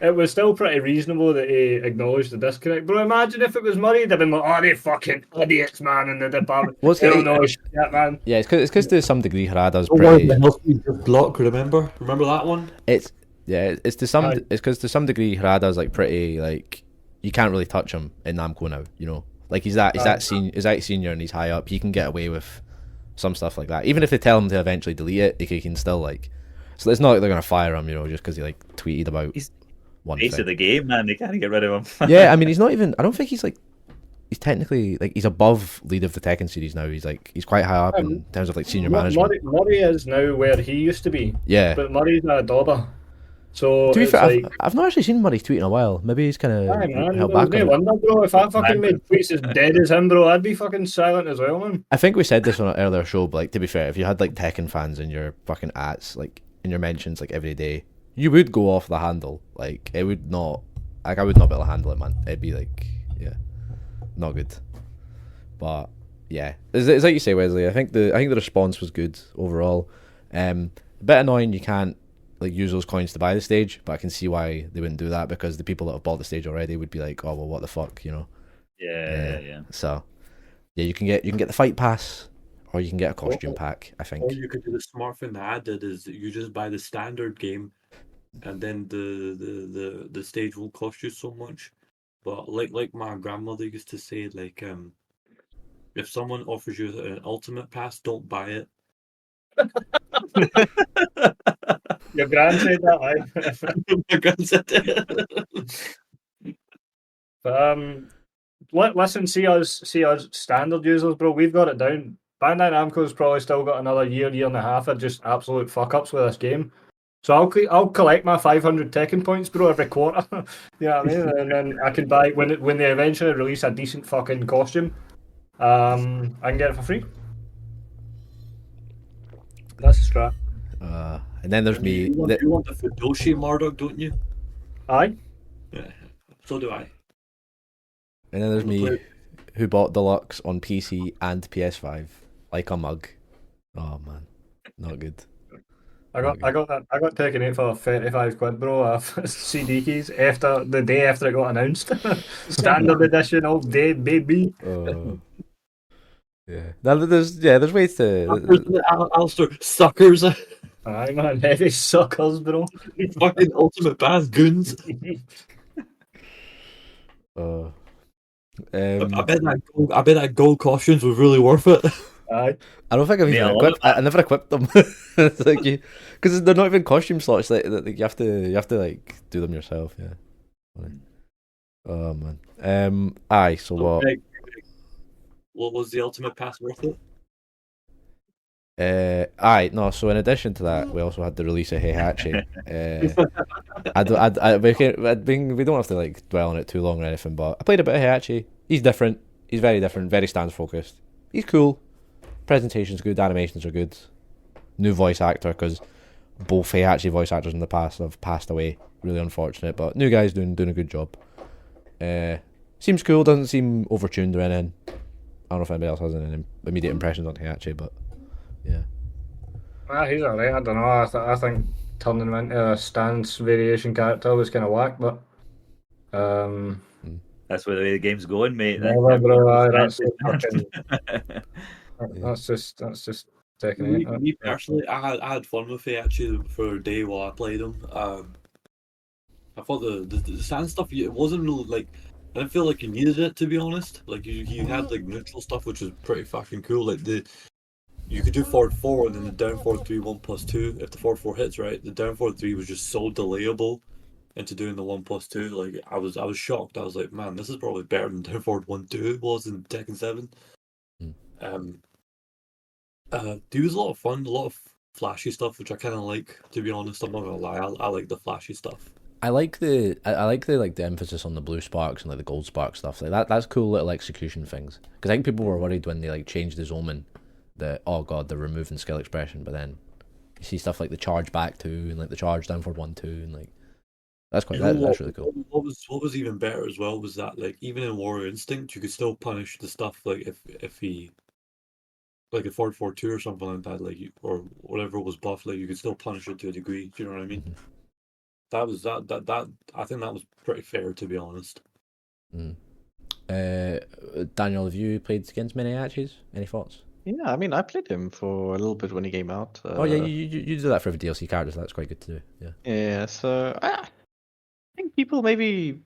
it was still pretty reasonable that he acknowledged the disconnect. Bro, imagine if it was Murray, they'd been like, oh, they fucking idiots, man, in the department. What's They don't know shit, man. Yeah, it's because to some degree Harada's Don't worry, pretty. the health feed just block. Remember that one? It's to some because to some degree Harada's like pretty like you can't really touch him in Namco now. Like he's that senior and he's high up. He can get away with some stuff like that. Even if they tell him to eventually delete it, he can still like. So it's not like they're gonna fire him, just because he like tweeted about. One face thing. of the game, man. They can't get rid of him. Yeah, I mean, he's not even. I don't think he's technically like he's above lead of the Tekken series now. He's quite high up in terms of like senior management. Murray is now where he used to be. Yeah, but Murray's a dauber. So to be fair, like, I've not actually seen Murray tweet in a while. Maybe he's kind of held back. No wonder, bro. If I fucking made tweets as dead as him, bro, I'd be fucking silent as well, man. I think we said this on an earlier show, but like to be fair, if you had like Tekken fans in your fucking ats, like in your mentions, like every day, you would go off the handle. Like it would not. Like I would not be able to handle it, man. It'd be like, yeah, not good. But yeah, it's like you say, Wesley. I think the response was good overall. A bit annoying you can't like use those coins to buy the stage, but I can see why they wouldn't do that because the people that have bought the stage already would be like, oh well, what the fuck, Yeah. So yeah, you can get the fight pass, or you can get a costume pack. I think. Or you could do the smart thing that I did is you just buy the standard game. And then the stage won't cost you so much, but like my grandmother used to say, like if someone offers you an ultimate pass, don't buy it. Your grand said that, right? My grand said that. But listen, see us standard users, bro. We've got it down. Bandai Namco's probably still got another year and a half of just absolute fuck ups with this game. So I'll collect my 500 Tekken points, bro, every quarter. You know what I mean? And then I can buy when they eventually release a decent fucking costume. I can get it for free. That's a strat. And then there's me. You want the Fudoshi Marduk, don't you? Aye. Yeah. So do I. And then there's me, who bought Deluxe on PC and PS5 like a mug. Oh man, not good. I got Tekken 8 for 35 quid, bro. CD keys after the day after it got announced. Standard edition all day, baby. Yeah. There's ways to. Alistair, suckers. Aye, man, heavy suckers, bro. Fucking ultimate pass goons. I bet that gold costumes was really worth it. Aye. I don't think I've even equipped. I never equipped them. It's like because they're not even costume slots. Like you have to like do them yourself. Yeah. Oh man. Aye. So what? What was the ultimate pass worth it? Aye. No. So in addition to that, we also had the release of Heihachi. We don't have to like dwell on it too long or anything. But I played a bit of Heihachi. He's different. He's very different. Very stance focused. He's cool. Presentation's good, animations are good. New voice actor, because both Heihachi voice actors in the past have passed away. Really unfortunate, but new guy's doing a good job. Seems cool, doesn't seem overtuned or anything. I don't know if anybody else has any immediate impressions on Heihachi, but yeah. He's alright, I don't know. I think turning him into a stance variation character was kind of whack, but that's where the way the game's going, mate. That's just taking it. Me personally, I had fun with it actually for a day while I played him. I thought the stand stuff, it wasn't really like, I didn't feel like you needed it, to be honest. Like you had like neutral stuff, which was pretty fucking cool. Like you could do forward 4 and then the down forward 3 1+2. If the forward 4 hits right, the down forward 3 was just so delayable into doing the 1+2. Like I was shocked. I was like, man, this is probably better than down forward 1-2 was in Tekken 7. He was a lot of fun, a lot of flashy stuff, which I kind of like. To be honest, I'm not gonna lie, I like the flashy stuff. I like the emphasis on the blue sparks and like the gold spark stuff like that. That's cool little execution things. Because I think people were worried when they like changed his omen that, oh god, they're removing skill expression, but then you see stuff like the charge back 2 and like the charge down for 1-2 and like that's that's really cool. What was even better as well was that like even in Warrior Instinct you could still punish the stuff like if he like a 4-4-2 or something like that, like or whatever was buffed, like you could still punish it to a degree. Do you know what I mean? Mm-hmm. That was that I think that was pretty fair, to be honest. Daniel, have you played against many Heihachi's? Any thoughts? Yeah, I mean, I played him for a little bit when he came out. Oh yeah, you do that for every DLC character, so that's quite good to do. Yeah. Yeah, so I think people maybe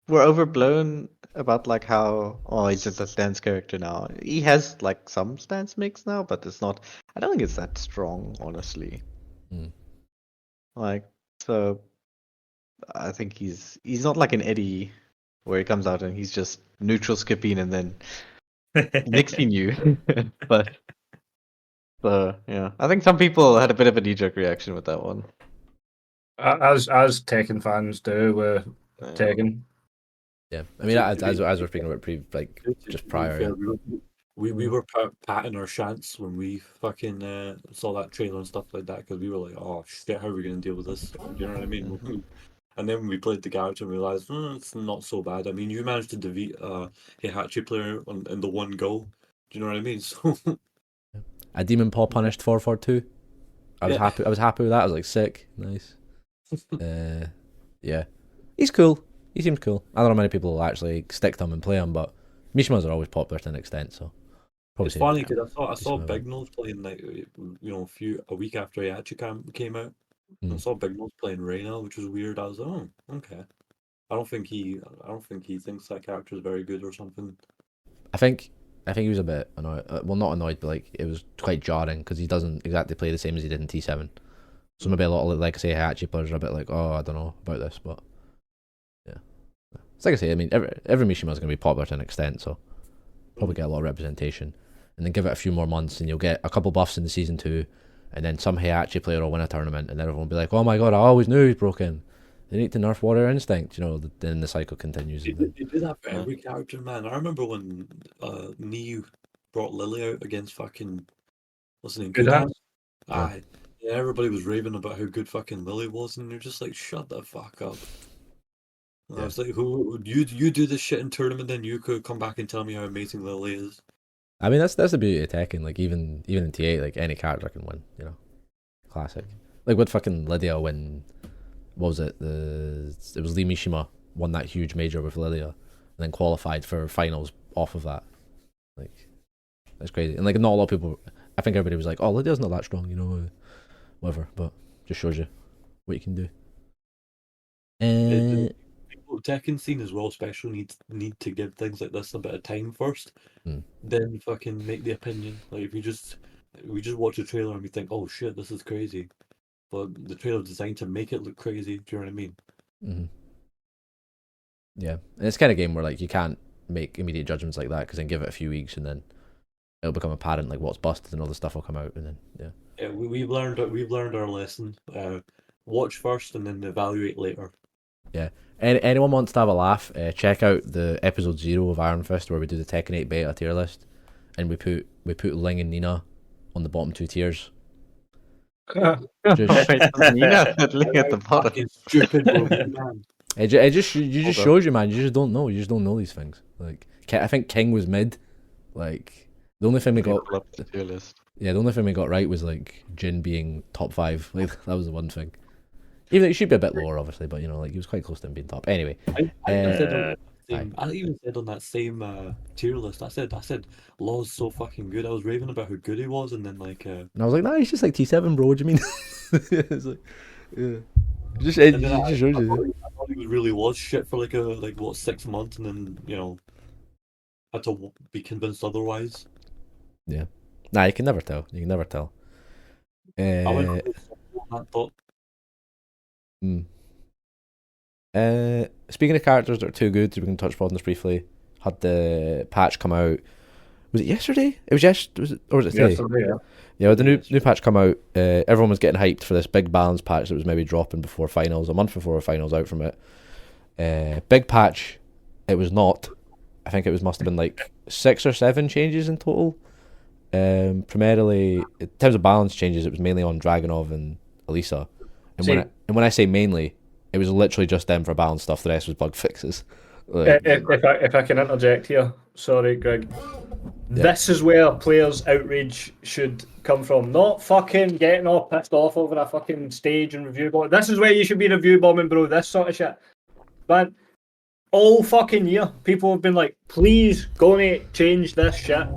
were overblown about like how he's just a stance character now. He has like some stance mix now, but it's not. I don't think it's that strong, honestly. Like so, I think he's not like an Eddie where he comes out and he's just neutral skipping and then mixing you. But yeah, I think some people had a bit of a knee-jerk reaction with that one. As Tekken fans do with Tekken. Yeah, I mean, as we're speaking about just prior. We were patting our shants when we fucking saw that trailer and stuff like that, because we were like, oh shit, how are we going to deal with this? You know what I mean? And then when we played the character and realized it's not so bad. I mean, you managed to defeat a Heihachi player in the one go. Do you know what I mean? So a Demon Paw punished 4-4-2. I was happy. I was happy with that. I was like, sick, nice. Yeah, he's cool. He seems cool. I don't know how many people will actually stick to him and play him, but Mishimas are always popular to an extent, so. It's funny because I saw Big Nose playing like a week after Heihachi came out. I saw Big Nose playing Reina, which was weird. I was like, oh, okay. I don't think he thinks that character is very good or something. I think he was a bit annoyed. Well, not annoyed, but like it was quite jarring because he doesn't exactly play the same as he did in T7. So maybe a lot of like I say Heihachi players are a bit like, oh, I don't know about this, but yeah. It's like I say. I mean, every Mishima is going to be popular to an extent, so probably get a lot of representation. And then give it a few more months, and you'll get a couple buffs in the season 2, and then some Heihachi player will win a tournament, and then everyone will be like, "Oh my god, I always knew he was broken. They need to nerf Warrior Instinct." Then the cycle continues. They do that for every character, man. I remember when Neo brought Lily out against fucking what's the name? Good. Aye, yeah, everybody was raving about how good fucking Lily was, and you're just like, "Shut the fuck up." I was like, "Who you do this shit in tournament? Then you could come back and tell me how amazing Lily is." I mean, that's the beauty of Tekken. Like even in T8, like any character can win. Classic. Like with fucking Lydia when what was it? It was Lee Mishima won that huge major with Lydia, and then qualified for finals off of that. Like that's crazy. And like not a lot of people. I think everybody was like, "Oh, Lydia's not that strong," whatever. But just shows you what you can do. Tekken scene as well, especially need to give things like this a bit of time first, then fucking make the opinion. Like if we just watch a trailer and we think, oh shit, this is crazy, but the trailer is designed to make it look crazy. Do you know what I mean? Mm-hmm. Yeah, and it's kind of game where like you can't make immediate judgments like that because then give it a few weeks and then it'll become apparent like what's busted and all the stuff will come out and then yeah. We've learned our lesson. Watch first and then evaluate later. Yeah. Anyone wants to have a laugh, check out the episode 0 of IRN FIST where we do the Tekken 8 beta tier list, and we put Ling and Nina on the bottom 2 tiers. Nina said Ling at the bottom. Stupid man. It just shows you, man. You just don't know. You just don't know these things. Like I think King was mid. Like the only thing we got. Yeah, the only thing we got right was like Jin being top 5. Like that was the one thing. Even it should be a bit lower, obviously, but like he was quite close to him being top. Anyway, I even said on that same tier list, I said Law's so fucking good. I was raving about how good he was, and then like, and I was like, nah, he's just like T7, bro. What do you mean? It's like, yeah, it just shows you. I thought he really was shit for like 6 months, and then had to be convinced otherwise. Yeah, nah, you can never tell. I went on that thought. Speaking of characters that are too good, we can touch upon this briefly. Had the patch come out Was it yesterday? It was or was it today? Yesterday, yeah. Yeah, the new patch come out. Everyone was getting hyped for this big balance patch that was maybe dropping before finals, a month before finals out from it. Big patch. It was not. I think it must have been like 6 or 7 changes in total. Primarily, in terms of balance changes, it was mainly on Dragunov and Elisa. And when I say mainly, it was literally just them for balance stuff. The rest was bug fixes. Like, if I can interject here, sorry, Greg. Yeah. This is where players' outrage should come from. Not fucking getting all pissed off over a fucking stage and review bomb. This is where you should be review bombing, bro. This sort of shit. Man, all fucking year, people have been like, please, go and change this shit.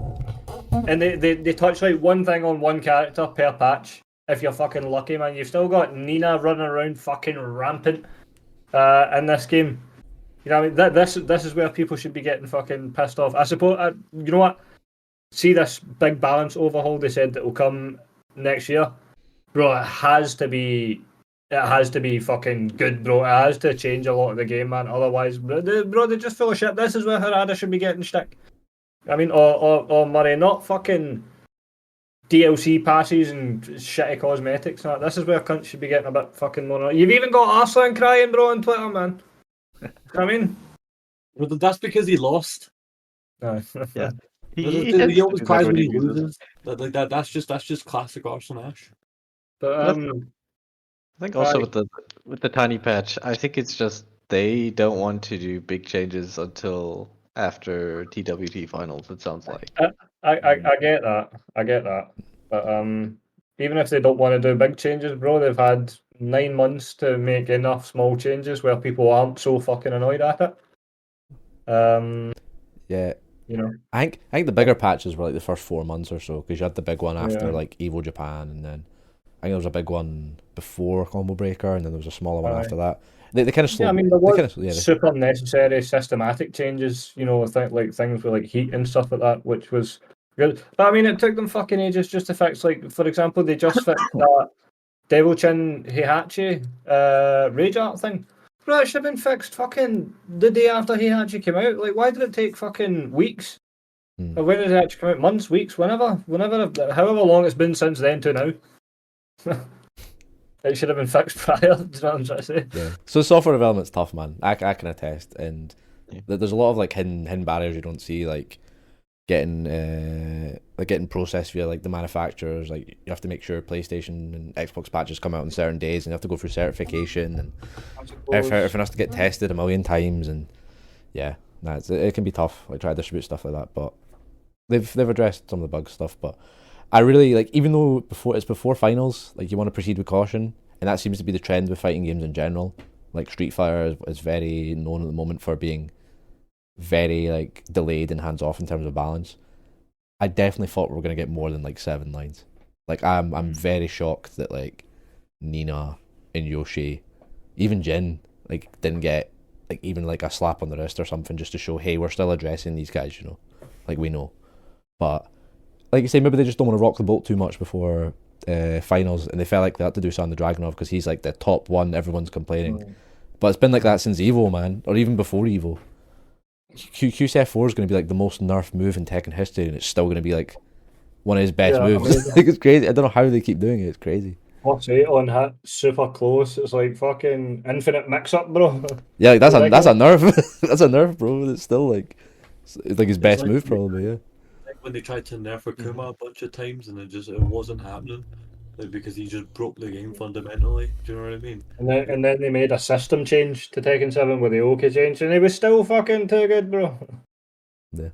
And they touch like one thing on one character per patch. If you're fucking lucky, man. You've still got Nina running around fucking rampant in this game. You know what I mean? This is where people should be getting fucking pissed off. I suppose, you know what? See this big balance overhaul they said that will come next year? Bro, it has to be fucking good, bro. It has to change a lot of the game, man. Otherwise, bro, they're just full of shit. This is where Harada should be getting shtick. I mean, or Murray, not fucking DLC passes and shitty cosmetics. No, this is where cunts should be getting a bit fucking more. You've even got Arslan crying, bro, on Twitter, man. I mean, well, that's because he lost. Yeah, he always cries when he loses. That's just classic Arslan Ash. But I think also with the tiny patch, I think it's just they don't want to do big changes until after TWT finals. It sounds like. I get that. But even if they don't want to do big changes, bro, they've had 9 months to make enough small changes where people aren't so fucking annoyed at it. Yeah. You know, I think the bigger patches were like the first 4 months or so, because you had the big one after like Evo Japan, and then I think there was a big one before Combo Breaker, and then there was a smaller one after that. They kind of slowed. Yeah, I mean, there was super necessary systematic changes, you know, like things with like heat and stuff like that, which was good. But I mean, it took them fucking ages just to fix, like, for example, they just fixed that Devil Chin Heihachi Rage Art thing. Bro, it should have been fixed fucking the day after Heihachi came out. Like, why did it take fucking weeks? Or when did it actually come out? Months, weeks, whenever, however long it's been since then to now. It should have been fixed prior. Do you know what I'm trying to say? Yeah. So software development's tough, man. I can attest, and there's a lot of like hidden barriers you don't see, like getting processed via like the manufacturers. Like you have to make sure PlayStation and Xbox patches come out on certain days, and you have to go through certification, and everything has to get tested a million times, and it can be tough. Like try to distribute stuff like that, but they've addressed some of the bug stuff, but. I really like, even though it's before finals, like you want to proceed with caution, and that seems to be the trend with fighting games in general. Like Street Fighter is very known at the moment for being very like delayed and hands off in terms of balance. I definitely thought we were gonna get more than like 7 lines. Like I'm very shocked that like Nina and Yoshi, even Jin, like didn't get like even like a slap on the wrist or something just to show, hey, we're still addressing these guys, you know, like we know, but. Like you say, maybe they just don't want to rock the boat too much before finals, and they felt like they had to do something to Dragunov because he's like the top one, everyone's complaining. But it's been like that since Evo, man, or even before Evo. QCF4 is going to be like the most nerfed move in Tekken history, and it's still going to be like one of his best moves. Like, it's crazy. I don't know how they keep doing it. It's crazy. What's 8 on hit? Super close. It's like fucking infinite mix-up, bro. Yeah, like that's a nerf. That's a nerf, bro. It's still like it's like his best move, probably. Yeah. When they tried to nerf Akuma a bunch of times and it wasn't happening, like, because he just broke the game fundamentally. Do you know what I mean? And then they made a system change to Tekken 7 with the Oki change, and he was still fucking too good, bro. Yeah.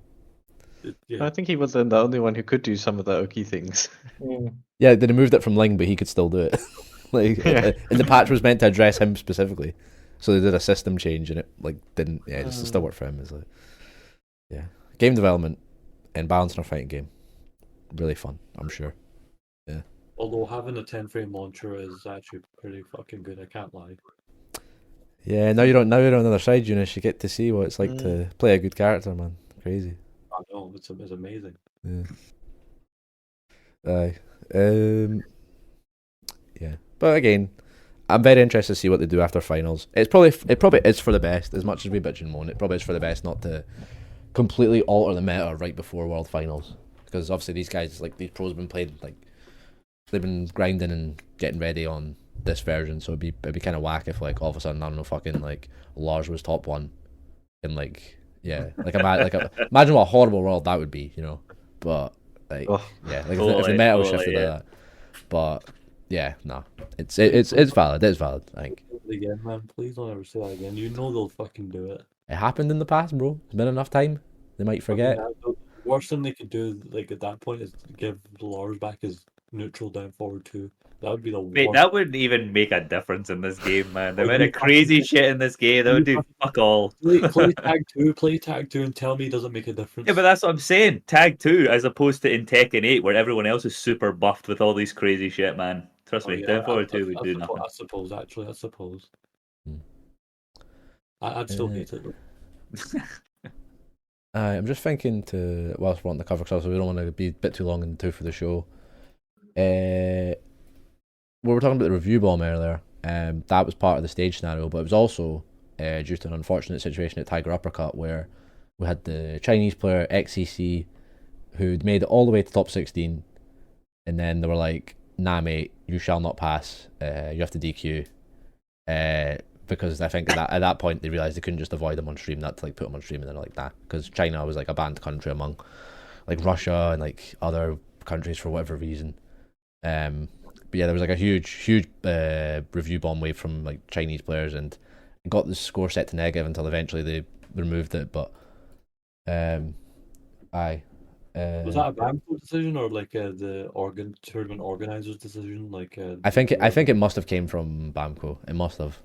I think he was the only one who could do some of the Oki things. Yeah, they removed it from Ling, but he could still do it. And the patch was meant to address him specifically, so they did a system change, and it like didn't. Yeah, it still worked for him. It's like, game development. And balancing a fighting game, really fun, I'm sure. Yeah. Although having a 10-frame launcher is actually pretty fucking good, I can't lie. Yeah, now you're on the other side, Eunice. You get to see what it's like to play a good character, man. Crazy. I know, it's amazing. Yeah. Yeah. But again, I'm very interested to see what they do after finals. It probably is for the best. As much as we bitch and moan, it probably is for the best not to completely alter the meta right before World Finals, because obviously these guys, like these pros, have been played, like they've been grinding and getting ready on this version. So it'd be kind of whack if like all of a sudden, I don't know, fucking like Lars was top one, and like imagine what a horrible world that would be, you know. But like yeah, like if the meta was shifted like that. But yeah, no, it's valid. It's valid. I think. Again, man, please don't ever say that again. You know they'll fucking do it. It happened in the past, bro. It's been enough time. They might forget. The worst thing they could do, like at that point, is give Lars back as neutral down forward 2. That would be the worst. Mate, that wouldn't even make a difference in this game, man. The amount of crazy shit in this game, that would do fuck all. Play tag 2 and tell me it doesn't make a difference. Yeah, but that's what I'm saying. Tag 2, as opposed to in Tekken 8, where everyone else is super buffed with all these crazy shit, man. Trust me, down forward 2 would do nothing. I suppose. I'd still hate it, though. I'm just thinking whilst we're on the cover, because we don't want to be a bit too long in the tooth for the show. We were talking about the review bomb earlier. That was part of the stage scenario, but it was also due to an unfortunate situation at Tiger Uppercut, where we had the Chinese player XCC who'd made it all the way to top 16, and then they were like, "Nah, mate, you shall not pass. You have to DQ." Because I think at that point they realised they couldn't just avoid him on stream, not to like put him on stream, and they're like that, because China was like a banned country among like Russia and like other countries for whatever reason. But yeah, there was like a huge review bomb wave from like Chinese players, and got the score set to negative until eventually they removed it. But was that a Bamco decision or like the tournament organizers' decision? Like I think it must have came from Bamco. It must have.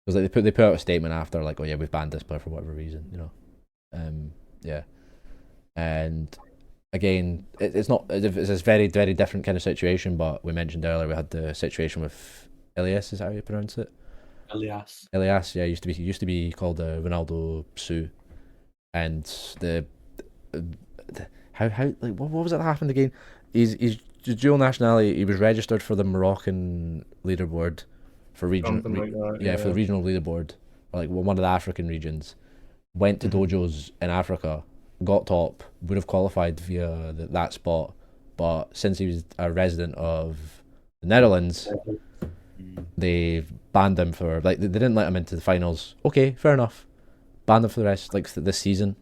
Because like they put out a statement after, like, "Oh yeah, we've banned this player for whatever reason," you know. Yeah, and again, it's a very, very different kind of situation. But we mentioned earlier we had the situation with Elias. Is that how you pronounce it? Elias. Yeah, used to be called Ronaldo Sue, and how like what was it that happened again? He's dual nationality. He was registered for the Moroccan leaderboard. For for the regional leaderboard, or like one of the African regions, went to dojos in Africa, got top, would have qualified via that spot, but since he was a resident of the Netherlands, they banned him for like they didn't let him into the finals. Okay, fair enough. Banned him for the rest, like this season.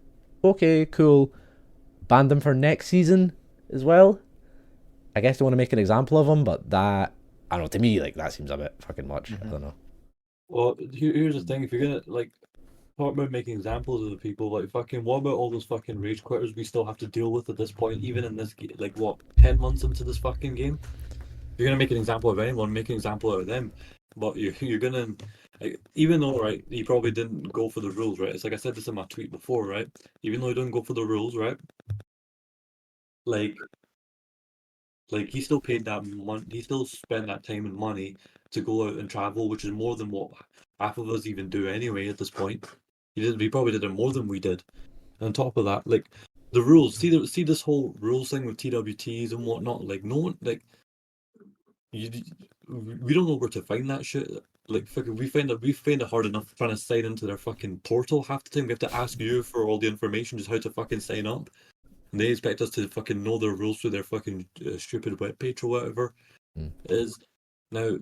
Okay, cool. Banned him for next season as well. I guess they want to make an example of him, but that. I don't know, to me, like, that seems a bit fucking much. I don't know. Well, here's the thing. If you're gonna, like, talk about making examples of the people, like, fucking, what about all those fucking rage quitters we still have to deal with at this point, even in this, like, what, 10 months into this fucking game? If you're gonna make an example of anyone, make an example out of them. But you're gonna, like, even though, right, he probably didn't go for the rules, right? It's like I said this in my tweet before, right? Even though he didn't go for the rules, right? Like he still paid that money. He still spent that time and money to go out and travel, which is more than what half of us even do anyway at this point. He probably did it more than we did. And on top of that, like the rules. See this whole rules thing with TWTs and whatnot. Like no one, like we don't know where to find that shit. Like fucking, we find it hard enough trying to sign into their fucking portal half the time. We have to ask you for all the information, just how to fucking sign up. And they expect us to fucking know their rules through their fucking stupid webpage or whatever it is. Now,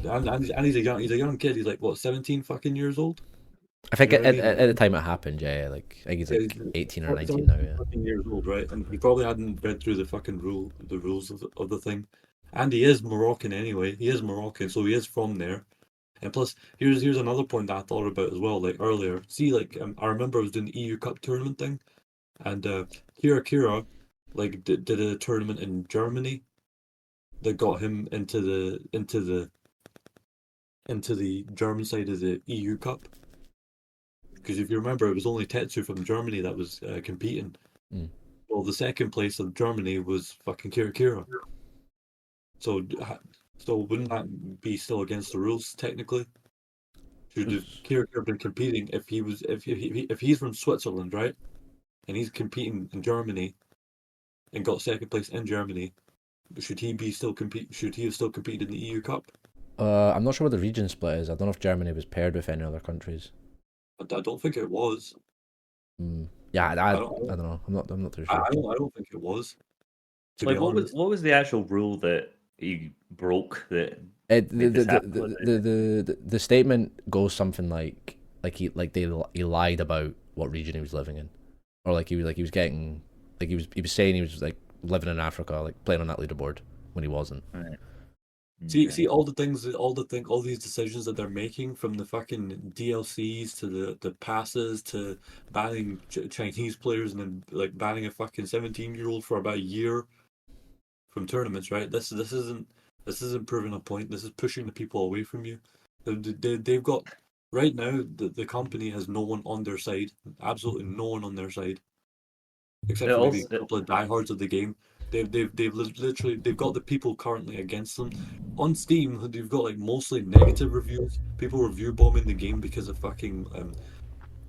and he's a young kid. He's like what, 17 fucking years old. I think at the time it happened, yeah. Like I think he's like 18 or 19 now, yeah. 17 years old, right? And he probably hadn't read through the fucking rules of the thing. And he is Moroccan anyway. He is Moroccan, so he is from there. And plus, here's another point that I thought about as well. Like earlier, see, like I remember I was doing the EU Cup tournament thing. And Kira like did a tournament in Germany that got him into the German side of the EU Cup. Because if you remember, it was only Tetsu from Germany that was competing. Well, the second place of Germany was fucking Kira. So wouldn't that be still against the rules technically? Should have Kira been competing if he's from Switzerland, right? And he's competing in Germany and got second place in Germany. Should he have still competed in the EU Cup? I'm not sure what the region split is. I don't know if Germany was paired with any other countries. I don't think it was. Yeah, I I don't. don't know. I'm not too I sure. don't think it was. To Like, be honest, what was the actual rule that he broke that It, made this happen? Was it? the statement goes something like he lied about what region he was living in, or like he was getting like he was saying he was like living in Africa, like playing on that leaderboard when he wasn't. Right. see all the things, all these decisions that they're making, from the fucking DLCs to the passes to banning Chinese players and then like banning a fucking 17-year-old for about a year from tournaments, right? This isn't proving a point. This is pushing the people away from you. They've got right now the company has no one on their side, absolutely no one on their side, except It for maybe also, a couple of diehards of the game. Literally they've got the people currently against them. On Steam, they've got like mostly negative reviews. People review bombing the game because of fucking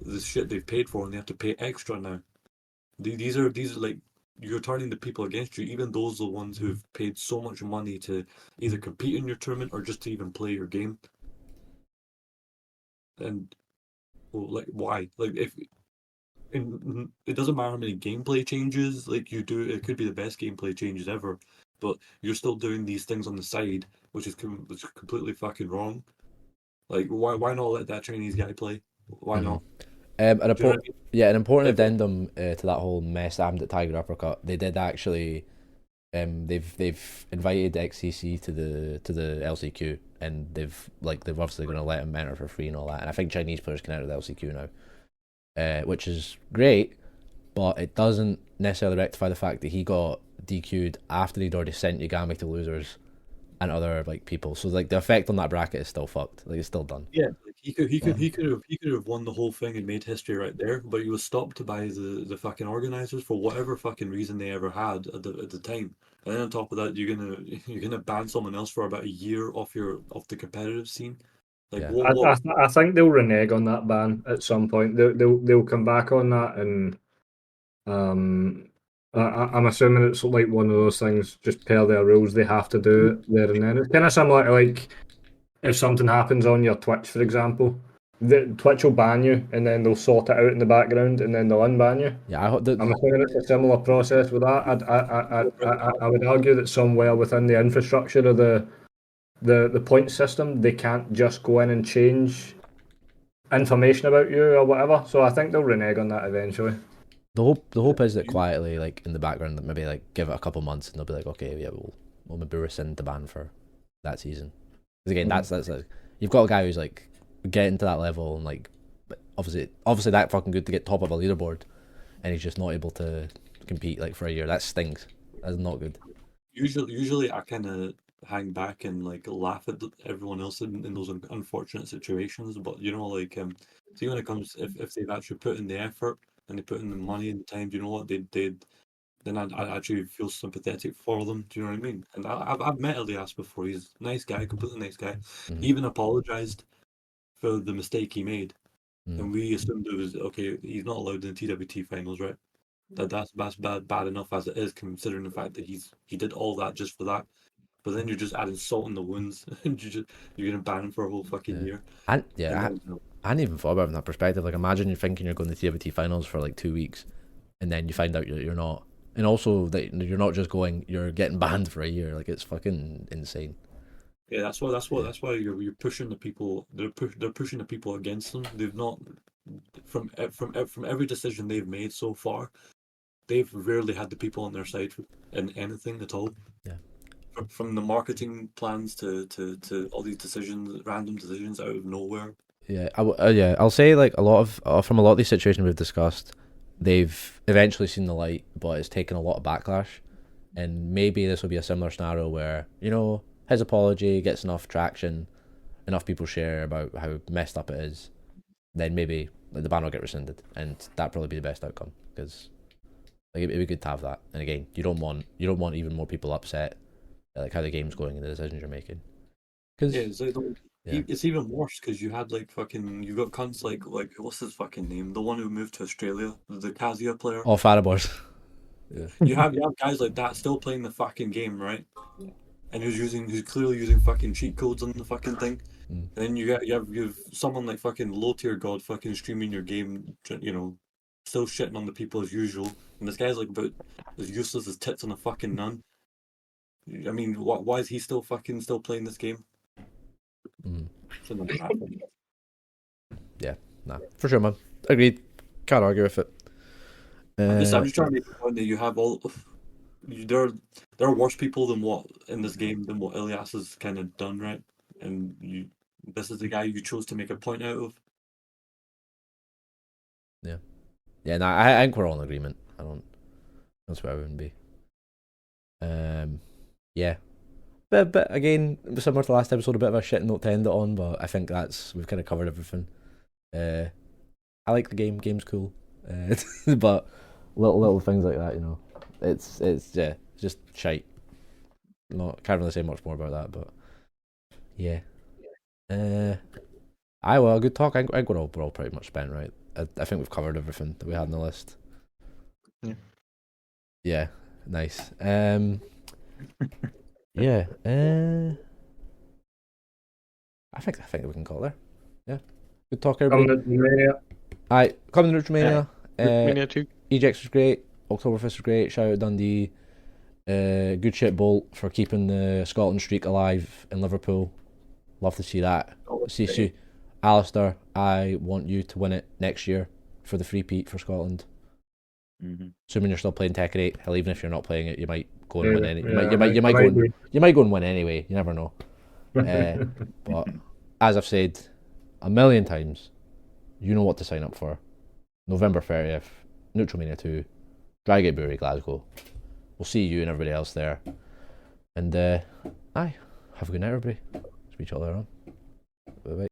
the shit they've paid for, and they have to pay extra now. These are like, you're turning the people against you, even those are the ones who've paid so much money to either compete in your tournament or just to even play your game. And well, like, why? Like, if it doesn't matter how many gameplay changes like you do, it could be the best gameplay changes ever, but you're still doing these things on the side, which is completely fucking wrong. Like, why not let that Chinese guy play? Why not? An Do you know what I mean? yeah, an important If- addendum to that whole mess that happened at Tiger Uppercut. They did actually. They've invited XCC to the LCQ, and they've obviously going to let him enter for free and all that. And I think Chinese players can enter the LCQ now, which is great, but it doesn't necessarily rectify the fact that he got DQ'd after he'd already sent Yagami to losers and other like people. So like the effect on that bracket is still fucked. Like it's still done. Yeah, like he could have won the whole thing and made history right there, but he was stopped by the fucking organizers for whatever fucking reason they ever had at the time. And then on top of that, you're gonna ban someone else for about a year off the competitive scene. Like, Yeah. I think they'll renege on that ban at some point. They'll come back on that, and I'm assuming it's like one of those things. Just per their rules, they have to do it there and then. It's kind of similar to like if something happens on your Twitch, for example. Twitch will ban you, and then they'll sort it out in the background, and then they'll unban you. Yeah, I hope that. I'm assuming it's a similar process with that. I would argue that somewhere within the infrastructure of the point system, they can't just go in and change information about you or whatever. So I think they'll renege on that eventually. The hope is that quietly, like in the background, that maybe like give it a couple months and they'll be like, okay, yeah, we'll maybe rescind the ban for that season. Because again, that's like, you've got a guy who's like getting to that level and like obviously that fucking good to get top of a leaderboard, and he's just not able to compete like for a year. That stings. That's not good. usually I kind of hang back and like laugh at everyone else in those unfortunate situations, but you know, like see, when it comes, if they've actually put in the effort and they put in the money and the time, do you know what they then I actually feel sympathetic for them. Do you know what I mean? And I've met Elias before. He's a nice guy, completely nice guy. He even apologized for the mistake he made, and we assumed it was okay. He's not allowed in the TWT finals, right? That's bad enough as it is, considering the fact that he did all that just for that. But then you're just adding salt in the wounds, and you're gonna ban him for a whole fucking year. And And then, I hadn't even thought about it from that perspective. Like, imagine you're thinking you're going to TWT finals for like 2 weeks, and then you find out you're not, and also that you're not just going, you're getting banned for a year. Like, it's fucking insane. yeah, that's why you're pushing the people. They're pushing the people against them. They've not, from every decision they've made so far, they've rarely had the people on their side in anything at all. Yeah. From the marketing plans to all these decisions, random decisions out of nowhere. Yeah, I'll say like a lot of from a lot of these situations we've discussed, they've eventually seen the light, but it's taken a lot of backlash, and maybe this will be a similar scenario where, you know, his apology gets enough traction, enough people share about how messed up it is, then maybe like the ban will get rescinded, and that'd probably be the best outcome, because like it'd be good to have that. And again, you don't want even more people upset at like how the game's going and the decisions you're making. Because it's even worse because you had like fucking, you got cunts like what's his fucking name, the one who moved to Australia, the Kazuya player. all Farabors. Yeah. You have guys like that still playing the fucking game, right? And who's clearly using fucking cheat codes on the fucking thing. And then you have someone like fucking low tier god fucking streaming your game, you know, still shitting on the people as usual, and this guy's like about as useless as tits on a fucking nun. I mean, why is he still playing this game? Shouldn't have happened. Yeah, nah, for sure, man. Agreed. Can't argue with it. I'm just trying to make the point that you have there are worse people than what in this game than what Ilias has kind of done, right? And this is the guy you chose to make a point out of. Yeah, nah, I think we're all in agreement. That's where I wouldn't be. Yeah. But again, similar to the last episode, a bit of a shit note to end it on, but I think we've kind of covered everything. I like the game. Game's cool. But little things like that, it's just shite. Can't really say much more about that, but yeah. Well, good talk. I think we're all pretty much spent, right? I think we've covered everything that we had on the list. Yeah. Yeah. Nice. Yeah. I think we can call it there. Yeah. Good talk, everybody. Coming to Neutral Mania 2. EGX was great. Oktoberfist was great. Shout out Dundee. Good shit Bolt for keeping the Scotland streak alive in Liverpool. Love to see that. See, Alistair, I want you to win it next year for the three-peat for Scotland. Assuming you're still playing Tekken 8. Hell, even if you're not playing it, you might go and win you might go and win anyway. You never know. But as I've said a million times, you know what to sign up for. November 30th, Neutral Mania 2, Drygate Brewery, Glasgow. We'll see you and everybody else there. And have a good night, everybody. Speak to you all later on. Bye bye.